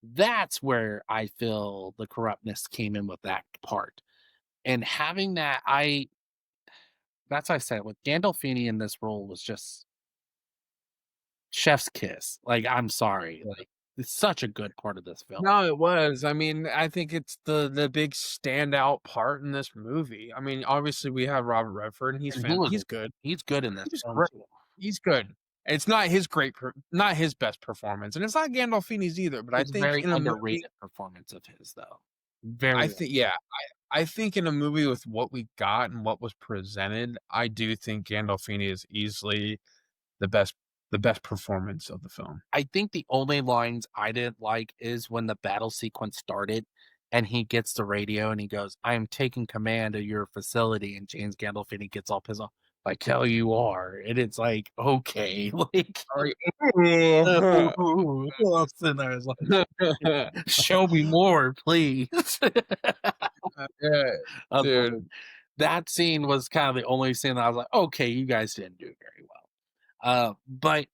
that's where I feel the corruptness came in with that part. And having that, I that's why I said with Gandolfini in this role was just chef's kiss. Like, I'm sorry. Like, it's such a good part of this film. No, it was. I mean, I think it's the big standout part in this movie. I mean, obviously we have Robert Redford, and And he was he's good. he's good in this He's film great. too. He's good. It's not not his best performance, and it's not Gandolfini's either, but I It's a think very in a movie, underrated performance of his, though. Very I un think yeah, I think in a movie with what we got and what was presented, I do think Gandolfini is easily the best the best performance of the film. I think the only lines I didn't like is when the battle sequence started and he gets the radio and he goes, "I am taking command of your facility," and James Gandolfini gets all pissed off, like, "Hell you are." And it's like, "Okay," like, Are you I'm sitting there, it's like, "Show me more, please." Yeah, I was dude. like that scene was kind of the only scene that I was like, "Okay, you guys didn't do very well." But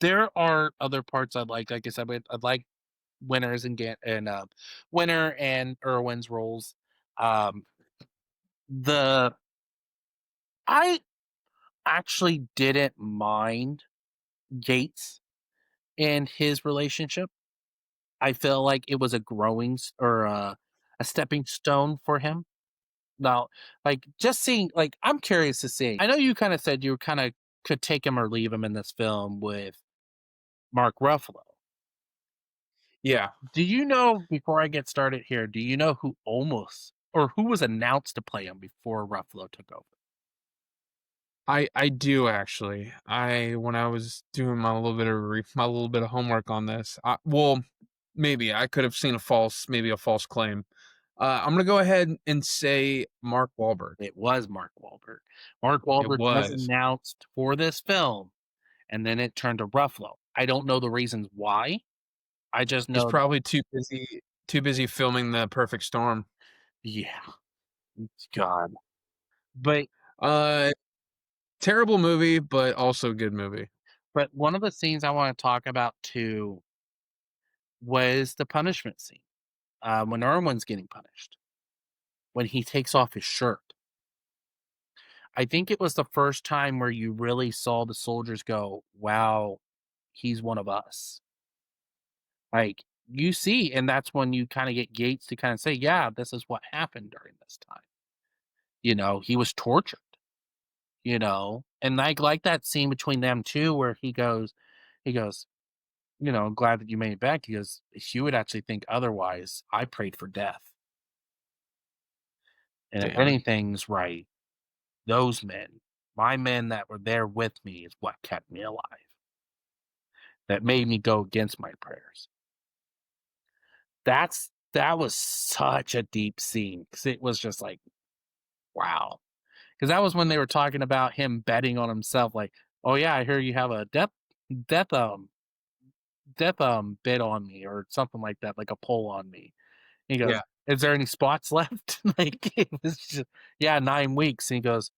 there are other parts I like I said, I like Winners and Winner and Irwin's roles. Um, the I actually didn't mind Gates and his relationship. I feel like it was a a stepping stone for him. Now, like just seeing, like I'm curious to see. I know you kind of said you kind of could take him or leave him in this film with Mark Ruffalo. Yeah. Do you know, before I get started here, do you know who almost or who was announced to play him before Ruffalo took over? I do actually. I when I was doing my little bit of homework on this, well, maybe I could have seen a false claim. I'm gonna go ahead and say Mark Wahlberg. It was Mark Wahlberg. Mark It Wahlberg was was. announced for this film, and then it turned to Ruffalo. I don't know the reasons why. I just He's know that probably too busy filming The Perfect Storm. yeah, God. But Uh, Terrible movie, but also good movie. one of the scenes I wanna talk about too was the punishment scene, when Irwin's getting punished, when he takes off his shirt. I think it was the first time where you really saw the soldiers go, "Wow, he's one of us." Like, you see, and that's when you kinda get Gates to kinda say, "Yeah, this is what happened during this time." He was tortured, And like that scene between them 2 where he goes, "Glad that you made it back." He goes, "If you would actually think otherwise, I prayed for death. And if Damn. anything's right, those men, my men that were there with me is what kept me alive, that made me go against my prayers." That was such a deep scene because it was just like, wow. Because that was when they were talking about him betting on himself, like, "Oh, yeah, I hear you have a death, um bid on me," or something like that, like a pull on me. He goes, Yeah. "Is there any spots left?" Like, it was just "Yeah, 9 weeks." And he goes,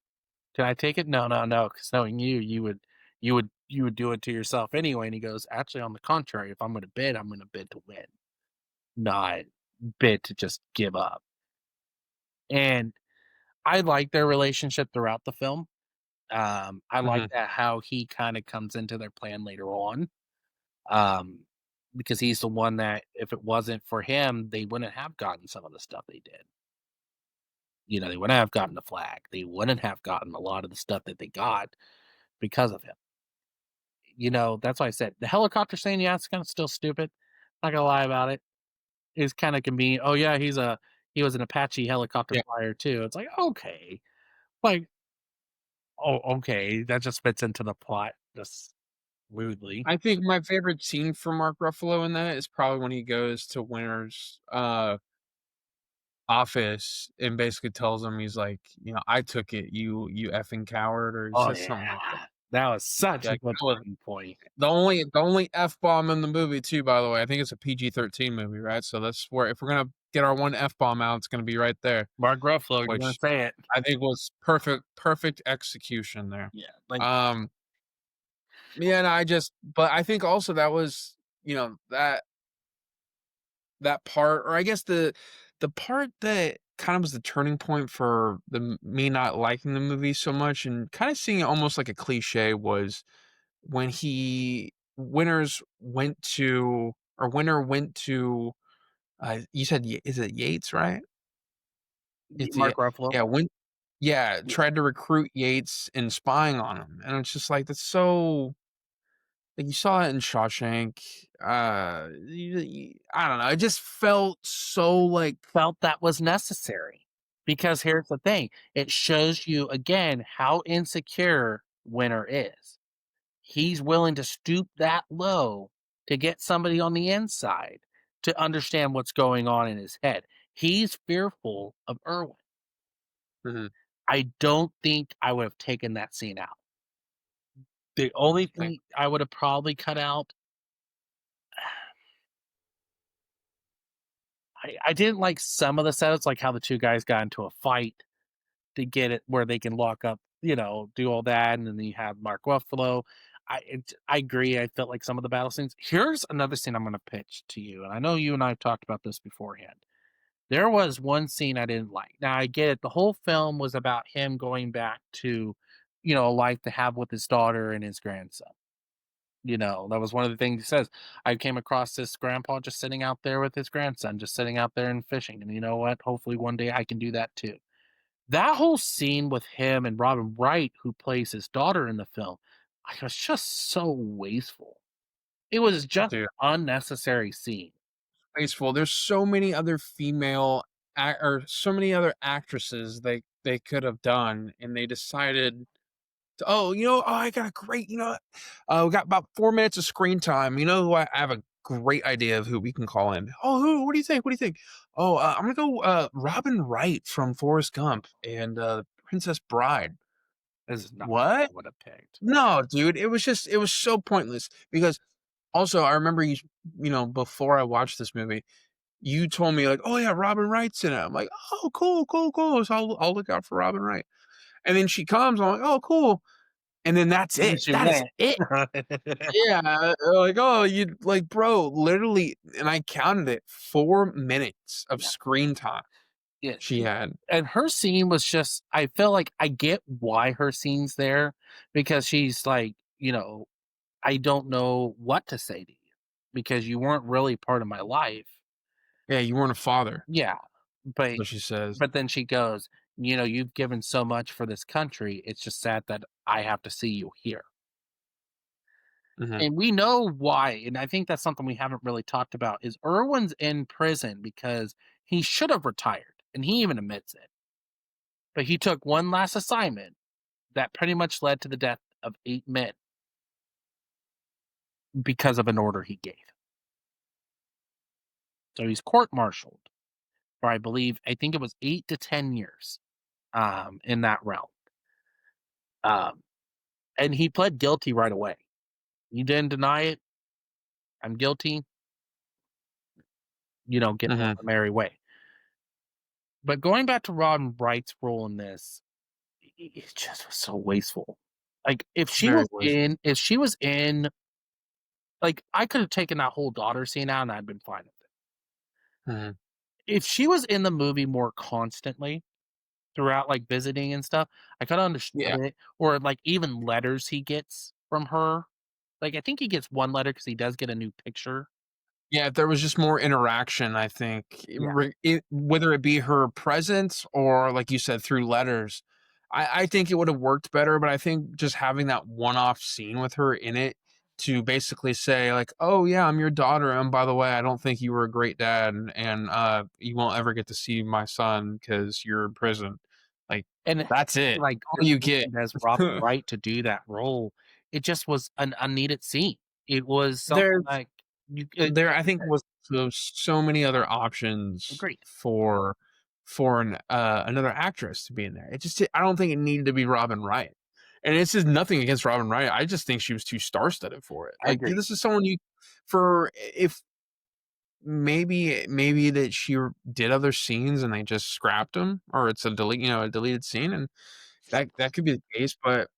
"Can I take it?" "No, no, no, because knowing you, you would do it to yourself anyway." And he goes, "Actually, on the contrary, if I'm gonna bid, I'm gonna bid to win, not bid to just give up." And I like their relationship throughout the film. I like Mhm. that how he kinda comes into their plan later on, um, because he's the one that if it wasn't for him, they wouldn't have gotten some of the stuff they did. They wouldn't have gotten the flag. They wouldn't have gotten a lot of the stuff that they got because of him. That's why I said the helicopter scene, yeah, it's kinda still stupid. Not gonna lie about it. It's kinda convenient. "Oh, yeah, he was an Apache helicopter Yeah. flyer too." It's like, "Okay." Like, "Oh, okay." That just fits into the plot just weirdly. I think my favorite scene for Mark Ruffalo in that is probably when he goes to Winter's, office and basically tells him, he's like, "I took it, you effing coward," or he Oh, says yeah. something like that. That was such a Like, good that was turning point. the only F-bomb in the movie too, by the way. I think it's a PG-13 movie, right? So that's where if we're gonna get our one F-bomb out, it's gonna be right there, Mark Ruffalo, you're gonna which say it. I think was perfect execution there. Yeah, like Um, yeah, and but I think also that was, that part, or I guess the part that kind of was the turning point for me not liking the movie so much and kind of seeing it almost like a cliche was when he Winners went to or Winner went to you said is it Yates, right? It's Mark yeah, Ruffalo. yeah, yeah, Yeah. tried to recruit Yates and spying on him. And it's just like that's so Like, you saw it in Shawshank, I don't know, it just felt so, like Felt that was necessary. Because here's the thing, it shows you again how insecure Winter is. He's willing to stoop that low to get somebody on the inside to understand what's going on in his head. He's fearful of Irwin. Mhm, I don't think I would have taken that scene out. The only right, thing I would have probably cut out, I didn't like some of the setups, like how the 2 guys got into a fight to get it where they can lock up, do all that, and then you have Mark Ruffalo. I agree, I felt like some of the battle scenes. Here's another scene I'm gonna pitch to you, and I know you and I have talked about this beforehand. There was one scene I didn't like. Now I get it, the whole film was about him going back to, a life to have with his daughter and his grandson. That was one of the things he says. I came across this grandpa just sitting out there with his grandson, just sitting out there and fishing. And you know what? Hopefully one day I can do that too. That whole scene with him and Robin Wright, who plays his daughter in the film, I was just so wasteful. It was just dude, unnecessary scene. graceful. There's so many other female or so many other actresses they could have done, and they decided "Oh, I got a great, we got about 4 minutes of screen time. I have a great idea of who we can call in." "Oh, who? What do you think? What do you think?" "Oh, I'm gonna go, Robin Wright from Forrest Gump and, Princess Bride." This is not what "What?" I would have picked. No, dude, it was so pointless because also, I remember before I watched this movie, you told me like, "Oh, yeah, Robin Wright's in it." I'm like, "Oh, cool, cool, cool." So I'll look out for Robin Wright. And then she comes, I'm like, "Oh, cool." And then that's Then it. she That is went. it. Yeah, like, "Oh, you like, bro, literally," and I counted it, 4 minutes of Yeah, screen time yeah, she had. and her scene was just I feel like I get why her scene's there because she's like, I don't know what to say to you because you weren't really part of my life. "Yeah, you weren't a father," Yeah, but so she says. then she goes, "You've given so much for this country. It's just sad that I have to see you here." Mhm. And we know why, and I think that's something we haven't really talked about is Irwin's in prison because he should have retired, and he even admits it. But he took one last assignment that pretty much led to the death of 8 men because of an order he gave. So he's court-martialed for I think it was 8 to 10 years, in that realm. Um, and he pled guilty right away. "You didn't deny it. I'm guilty. Get on Mhm. my merry way." But going back to Robin Wright's role in this, it just was so wasteful. Like, Very wasteful. if she was in like, I could have taken that whole daughter scene out and I'd been fine with it. Mhm. If she was in the movie more constantly throughout, like, visiting and stuff, I coulda understood Yeah. it, or, like, even letters he gets from her. Like, I think he gets 1 letter because he does get a new picture. Yeah, if there was just more interaction, I think, Yeah, whether it be her presence or, like you said, through letters, I think it would have worked better. But I think just having that one-off scene with her in it to basically say, like, "Oh, yeah, I'm your daughter, and by the way, I don't think you were a great dad, and you won't ever get to see my son because 'cause you're in prison." Like, and, that's it. like, All you get. positioned as Robin Wright to do that role, it just was an unneeded scene. It was something There's like you There, like I you think, said, was so many other options agreed. for another actress to be in there. I don't think it needed to be Robin Wright. And it's just nothing against Robin Wright. I just think she was too star-studded for it. I Like, agree. this is someone you for if maybe that she did other scenes and they just scrapped them, or it's a deleted scene, and that could be the case. But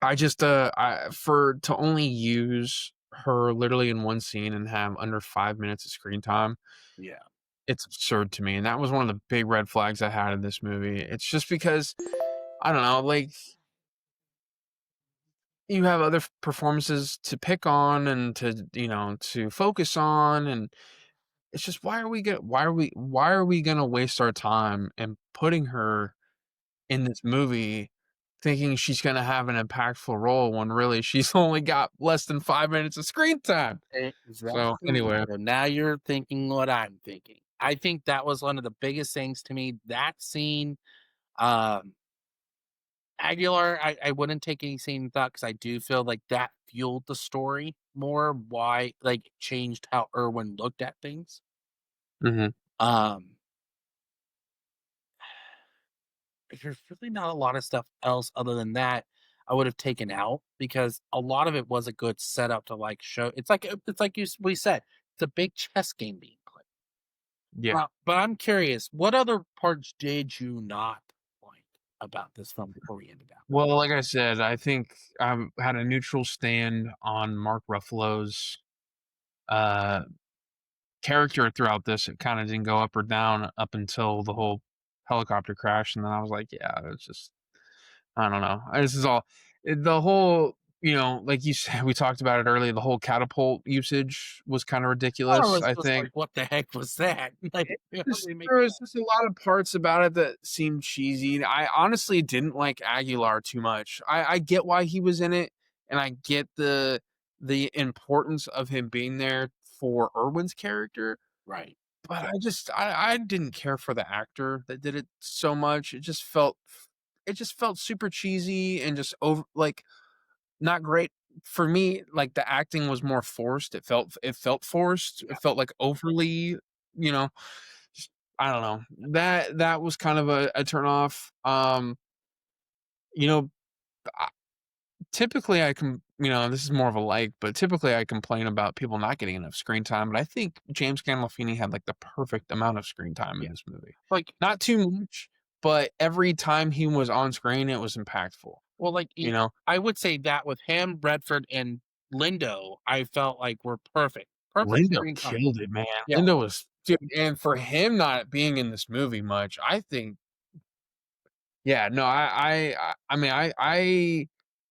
I just, I for to only use her literally in one scene and have under 5 minutes of screen time, Yeah. it's absurd to me, and that was one of the big red flags I had in this movie. It's just because, I don't know, like, you have other performances to pick on and to focus on, and it's just why are we gonna waste our time and putting her in this movie thinking she's gonna have an impactful role when really she's only got less than 5 minutes of screen time. So, Exactly. anyway. So now you're thinking what I'm thinking. I think that was one of the biggest things to me. That scene, um, Aguilar, I wouldn't take any scene thought because I do feel like that fueled the story more. Why, like, changed how Irwin looked at things. Mhm. Um, there's really not a lot of stuff else other than that I would have taken out because a lot of it was a good setup to like show. It's like we said, it's a big chess game being played. Yeah. But I'm curious, what other parts did you not like about this film before we ended out? Well, like I said, I think I had a neutral stand on Mark Ruffalo's, uh, character throughout this. It kinda didn't go up or down up until the whole helicopter crash, and then I was like, "Yeah, it's just I don't know. This is all the whole, like you said, we talked about it earlier, the whole catapult usage was kinda I ridiculous, was I just think. like, what the heck was that? Like, how do Just they make there was just a lot of parts about it that seemed cheesy. I honestly didn't like Aguilar too much. I get why he was in it, and I get the importance of him being there for Irwin's character, right? but I didn't care for the actor that did it so much. It just felt super cheesy and just over like not great. For me, like the acting was more forced. It felt forced. Yeah. It felt like overly, you know, just I don't know. That was kind of a turn off. You know, I, typically I can, this is more of a like, but typically I complain about people not getting enough screen time, but I think James Gandolfini had like the perfect amount of screen time in Yeah. this movie. Like, Not too much, but every time he was on screen, it was impactful, well, like, you know? I would say that with him, Redford, and Lindo, I felt like were perfect. Perfect Lindo screen time. killed it, man. Yeah. Lindo was dude, and for him not being in this movie much, I think yeah, no, I mean,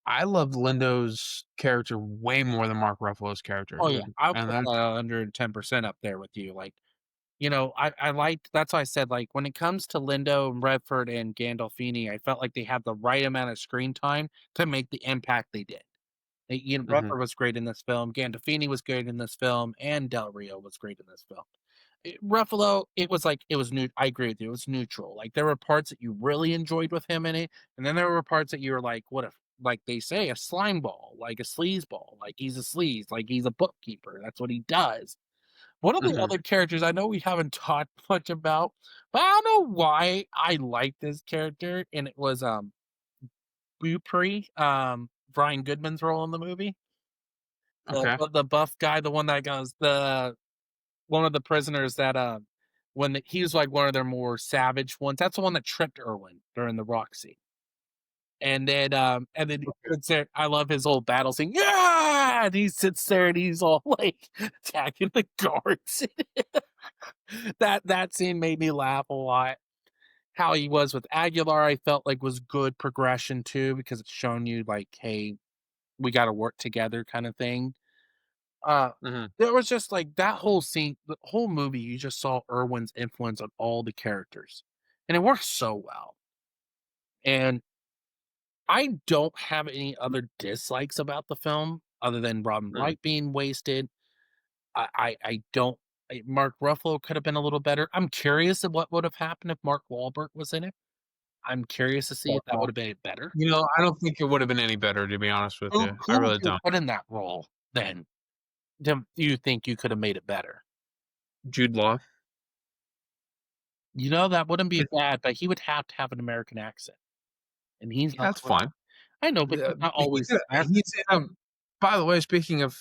I loved Lindo's character way more than Mark Ruffalo's character Oh, yeah. did, I'll and put that's 110% up there with you. Like, I liked that's why I said, like, when it comes to Lindo, and Redford, and Gandolfini, I felt like they had the right amount of screen time to make the impact they did. mhm, Redford was great in this film, Gandolfini was great in this film, and Del Rio was great in this film. Ruffalo, it was like it was new. I agree with you. It was neutral. Like there were parts that you really enjoyed with him in it, and then there were parts that you were like, "What if?" Like they say, a slime ball, like a sleaze ball, like he's a sleaze, like he's a bookkeeper. That's what he does. One of the mhm, other characters I know we haven't talked much about, but I don't know why I like this character, and it was Bupri, Brian Goodman's role in the movie. okay, The buff guy, the one that goes the one of the prisoners that, he was, like, one of their more savage ones. That's the one that tripped Irwin during the rock scene. And then he okay, sits there. I love his old battle scene. Yeah, and he sits there and he's all like attacking the guards. That scene made me laugh a lot. How he was with Aguilar, I felt like was good progression too, because it's showing you like, hey, we got to work together, kind of thing. Uh, mhm, there was just like that whole scene, the whole movie. You just saw Irwin's influence on all the characters, and it works so well. And I don't have any other dislikes about the film other than Robin mhm, Wright being wasted. I don't. Mark Ruffalo could have been a little better. I'm curious of what would have happened if Mark Wahlberg was in it. I'm curious to see if that would have been better. I don't think it would've been any better, to be honest with Who you. I who would really you don't. put in that role then? Do you think you could have made it better? Jude Law. That wouldn't be bad, but he would have to have an American accent, and he's Yeah, not that's always. fine. I know, but Yeah, he's not he's always in the best. he's in a by the way, speaking of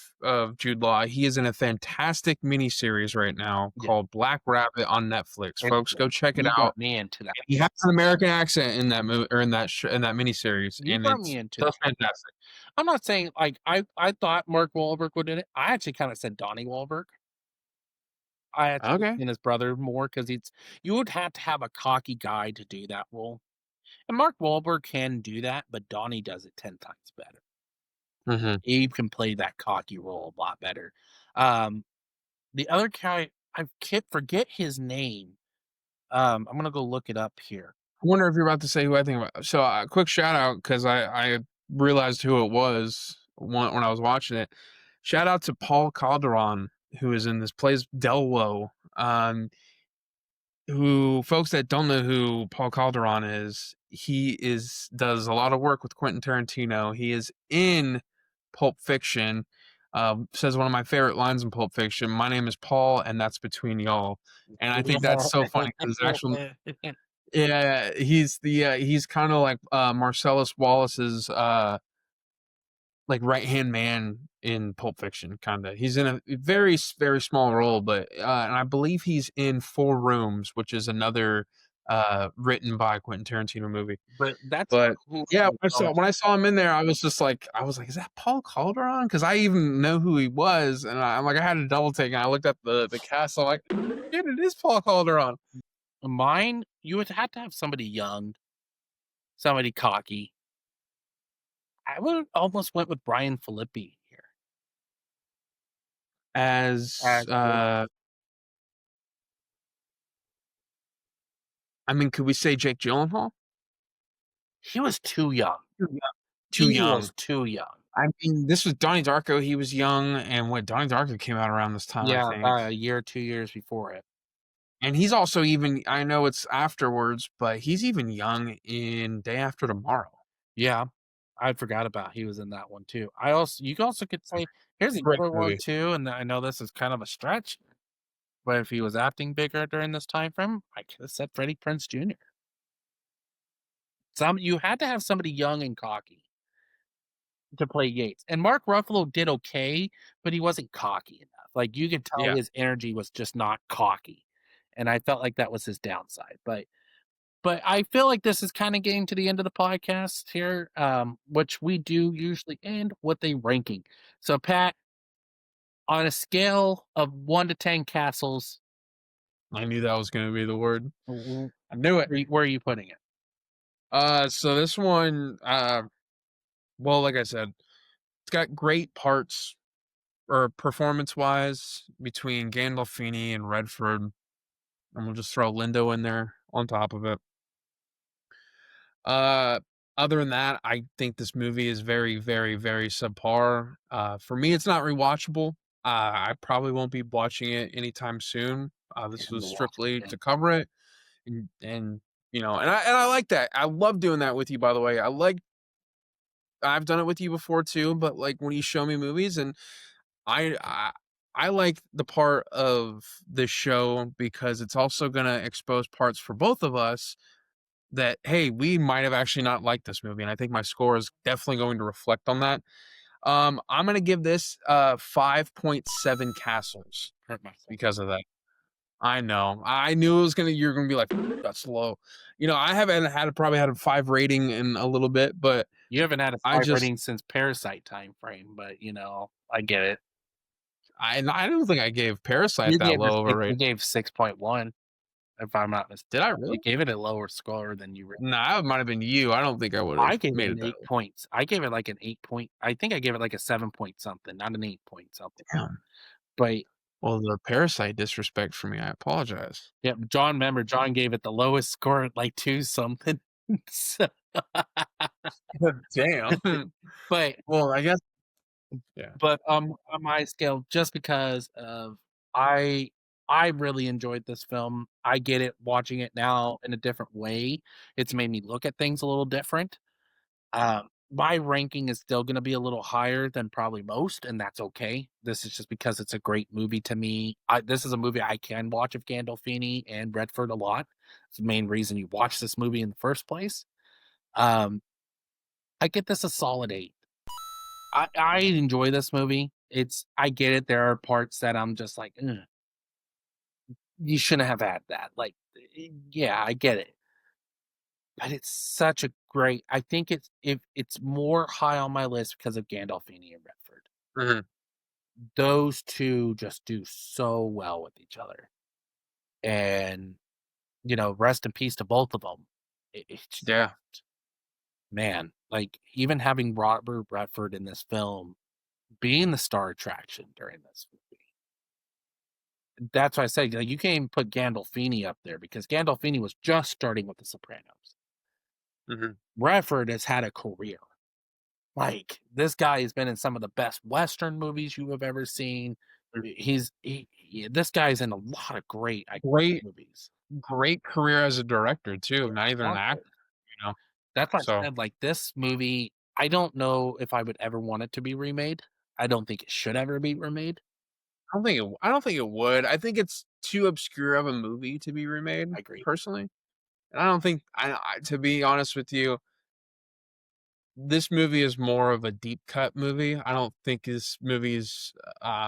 Jude Law, he is in a fantastic miniseries right now Yeah, called Black Rabbit on Netflix. it's Folks, good. go check it You out. got me into that. And he has an American accent in that movie or in that miniseries, You and got me it's into so that. fantastic. I'm not saying, like, I thought Mark Wahlberg would in it. I actually kinda said Donnie Wahlberg. I actually Okay. seen his brother more because it's you would have to have a cocky guy to do that role, and Mark Wahlberg can do that, but Donnie does it 10 times better. Mhm. He can play that cocky role a lot better. Um, the other guy, I can't forget his name. I'm gonna go look it up here. I wonder if you're about to say who I think about. So, quick shout out because I realized who it was when I was watching it. Shout out to Paul Calderon, who is in this plays Delwo. Who folks that don't know who Paul Calderon is, he is does a lot of work with Quentin Tarantino. He is in Pulp Fiction. Says one of my favorite lines in Pulp Fiction. My name is Paul, and that's between y'all. And I think that's so funny because actual yeah, he's kind of like Marcellus Wallace's like right hand man in Pulp Fiction, kind of. He's in a very small role, but and I believe he's in Four Rooms, which is another written by Quentin Tarantino movie. But that's But who yeah, I know. when I saw him in there, I was like, is that Paul Calderon? Because I even know who he was, and I'm like, I had a double take, and I looked at the cast. I'm like, shit, it is Paul Calderon. Mine, you would have to have somebody young, somebody cocky. I would almost went with Brian Philippi here. As Well, I mean, could we say Jake Gyllenhaal? he was too young. Too young. Too He young. was too young. I mean, this was Donnie Darko. He was young, and what Donnie Darko came out around this time, I Yeah, think. about a year, 2 years before it. And he's also even. I know it's afterwards, but he's even young in Day After Tomorrow. Yeah, I forgot about he was in that one too. I also you also could say here's Great another one movie. too, and I know this is kind of a stretch, but if he was acting bigger during this time frame, I could have said Freddie Prinze Jr. You had to have somebody young and cocky to play Yates. And Mark Ruffalo did okay, but he wasn't cocky enough. Like you could tell Yeah, his energy was just not cocky. And I felt like that was his downside. But I feel like this is kind of getting to the end of the podcast here, which we do usually end with a ranking. So Pat, on a scale of 1 to 10 castles, I knew that was going to be the word. where I knew it. where are you putting it? So this one, well, like I said, it's got great parts or performance wise between Gandolfini and Redford, and we'll just throw Lindo in there on top of it. Uh, Other than that, I think this movie is very subpar. For me, it's not rewatchable. I probably won't be watching it anytime soon. This Damn was the watch it strictly again. to cover it, and you know, and I like that. I love doing that with you. By the way, I've done it with you before too. But like when you show me movies, and I I, I like the part of the show because it's also gonna expose parts for both of us that, hey, we might have actually not liked this movie, and I think my score is definitely going to reflect on that. I'm gonna give this 5.7 castles Hurt myself. because of that. I know. I knew it was gonna. You're gonna be like, that's low. You know, I haven't had probably had a 5 rating in a little bit, but You haven't had a I five just rating since Parasite time frame, but I get it. I don't think I gave Parasite You that gave low of a you rate. gave 6.1, if I'm not Did I mistaken. really? You gave it a lower score than you No, that might have been you. I don't think I would I have gave it made an it that 8 low. points. I gave it like an 8 point. I think I gave it like a 7 point something, not an 8 point something. Damn. But Well, the Parasite disrespect for me. I apologize. yeah, remember John gave it the lowest score at like 2 something. So, Damn. but Well, I guess yeah. on my scale, just because of I I really enjoyed this film. I get it watching it now in a different way. It's made me look at things a little different. My ranking is still gonna be a little higher than probably most, and that's okay. This is just because it's a great movie to me. This is a movie I can watch of Gandolfini and Redford a lot. It's the main reason you watch this movie in the first place. Um, I get this a solid 8. I enjoy this movie. I get it. There are parts that I'm just like, "Ugh, you shouldn't have had that." Like, yeah, I get it. But it's such a great. I think it's more high on my list because of Gandolfini and Redford. Mhm. Those 2 just do so well with each other, and, rest in peace to both of them. It's Yeah. man, like, even having Robert Redford in this film being the star attraction during this movie, That's why I said, like, you can't even put Gandolfini up there because Gandolfini was just starting with The Sopranos. Mhm. Redford has had a career. Like, this guy has been in some of the best Western movies you have ever seen. This guy's in a lot of great iconic Great, movies. great career as a director too, Yeah, not even an awesome. actor, you know? That's why I So said, like, this movie, I don't know if I would ever want it to be remade. I don't think it should ever be remade. I don't think it would. I think it's too obscure of a movie to be remade, I agree. personally. And I don't think to be honest with you, this movie is more of a deep cut movie. I don't think this movie is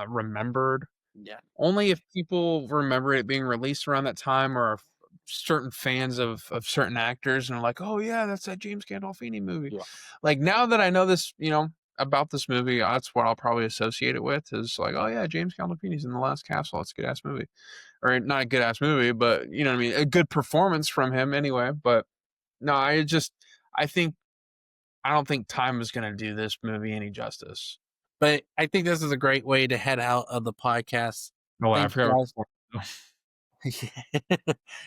remembered. Yeah. Only if people remember it being released around that time or if certain fans of certain actors and are like, "Oh yeah, that's that James Gandolfini movie." Yeah. Like now that I know this, about this movie, that's what I'll probably associate it with is like, "Oh yeah, James Gandolfini's in The Last Castle. It's a good ass movie." Or not a good ass movie, but you know what I mean, a good performance from him anyway, but no, I think I don't think time is going to do this movie any justice. But I think this is a great way to head out of the podcast. Oh, I Thank forgot. you guys.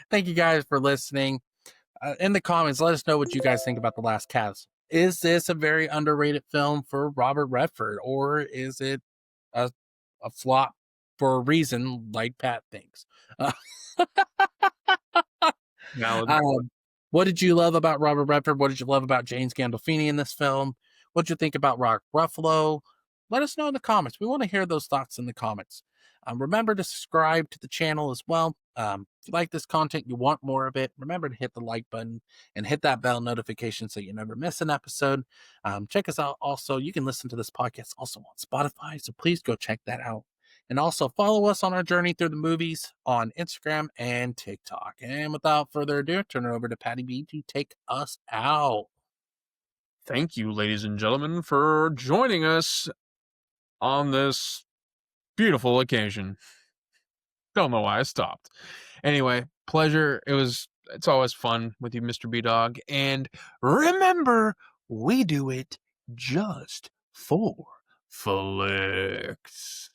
Thank you guys for listening. In the comments, let us know what you guys think about The Last Castle. Is this a very underrated film for Robert Redford, or is it a, a flop for a reason like Pat thinks? Uh, Valid. Um, what did you love about Robert Redford? What did you love about James Gandolfini in this film? What did you think about Rock Ruffalo? Let us know in the comments. We want to hear those thoughts in the comments. Remember to subscribe to the channel as well. If you like this content, you want more of it, remember to hit the like button and hit that bell notification so you never miss an episode. Check us out. Also, you can listen to this podcast also on Spotify, so please go check that out. And also follow us on our journey through the movies on Instagram and TikTok. And without further ado, turn it over to Patty B to take us out. Thank you, ladies and gentlemen, for joining us on this beautiful occasion. Don't know why I stopped. Anyway, pleasure. It's always fun with you, Mr. B Dog. And remember, we do it just for flicks.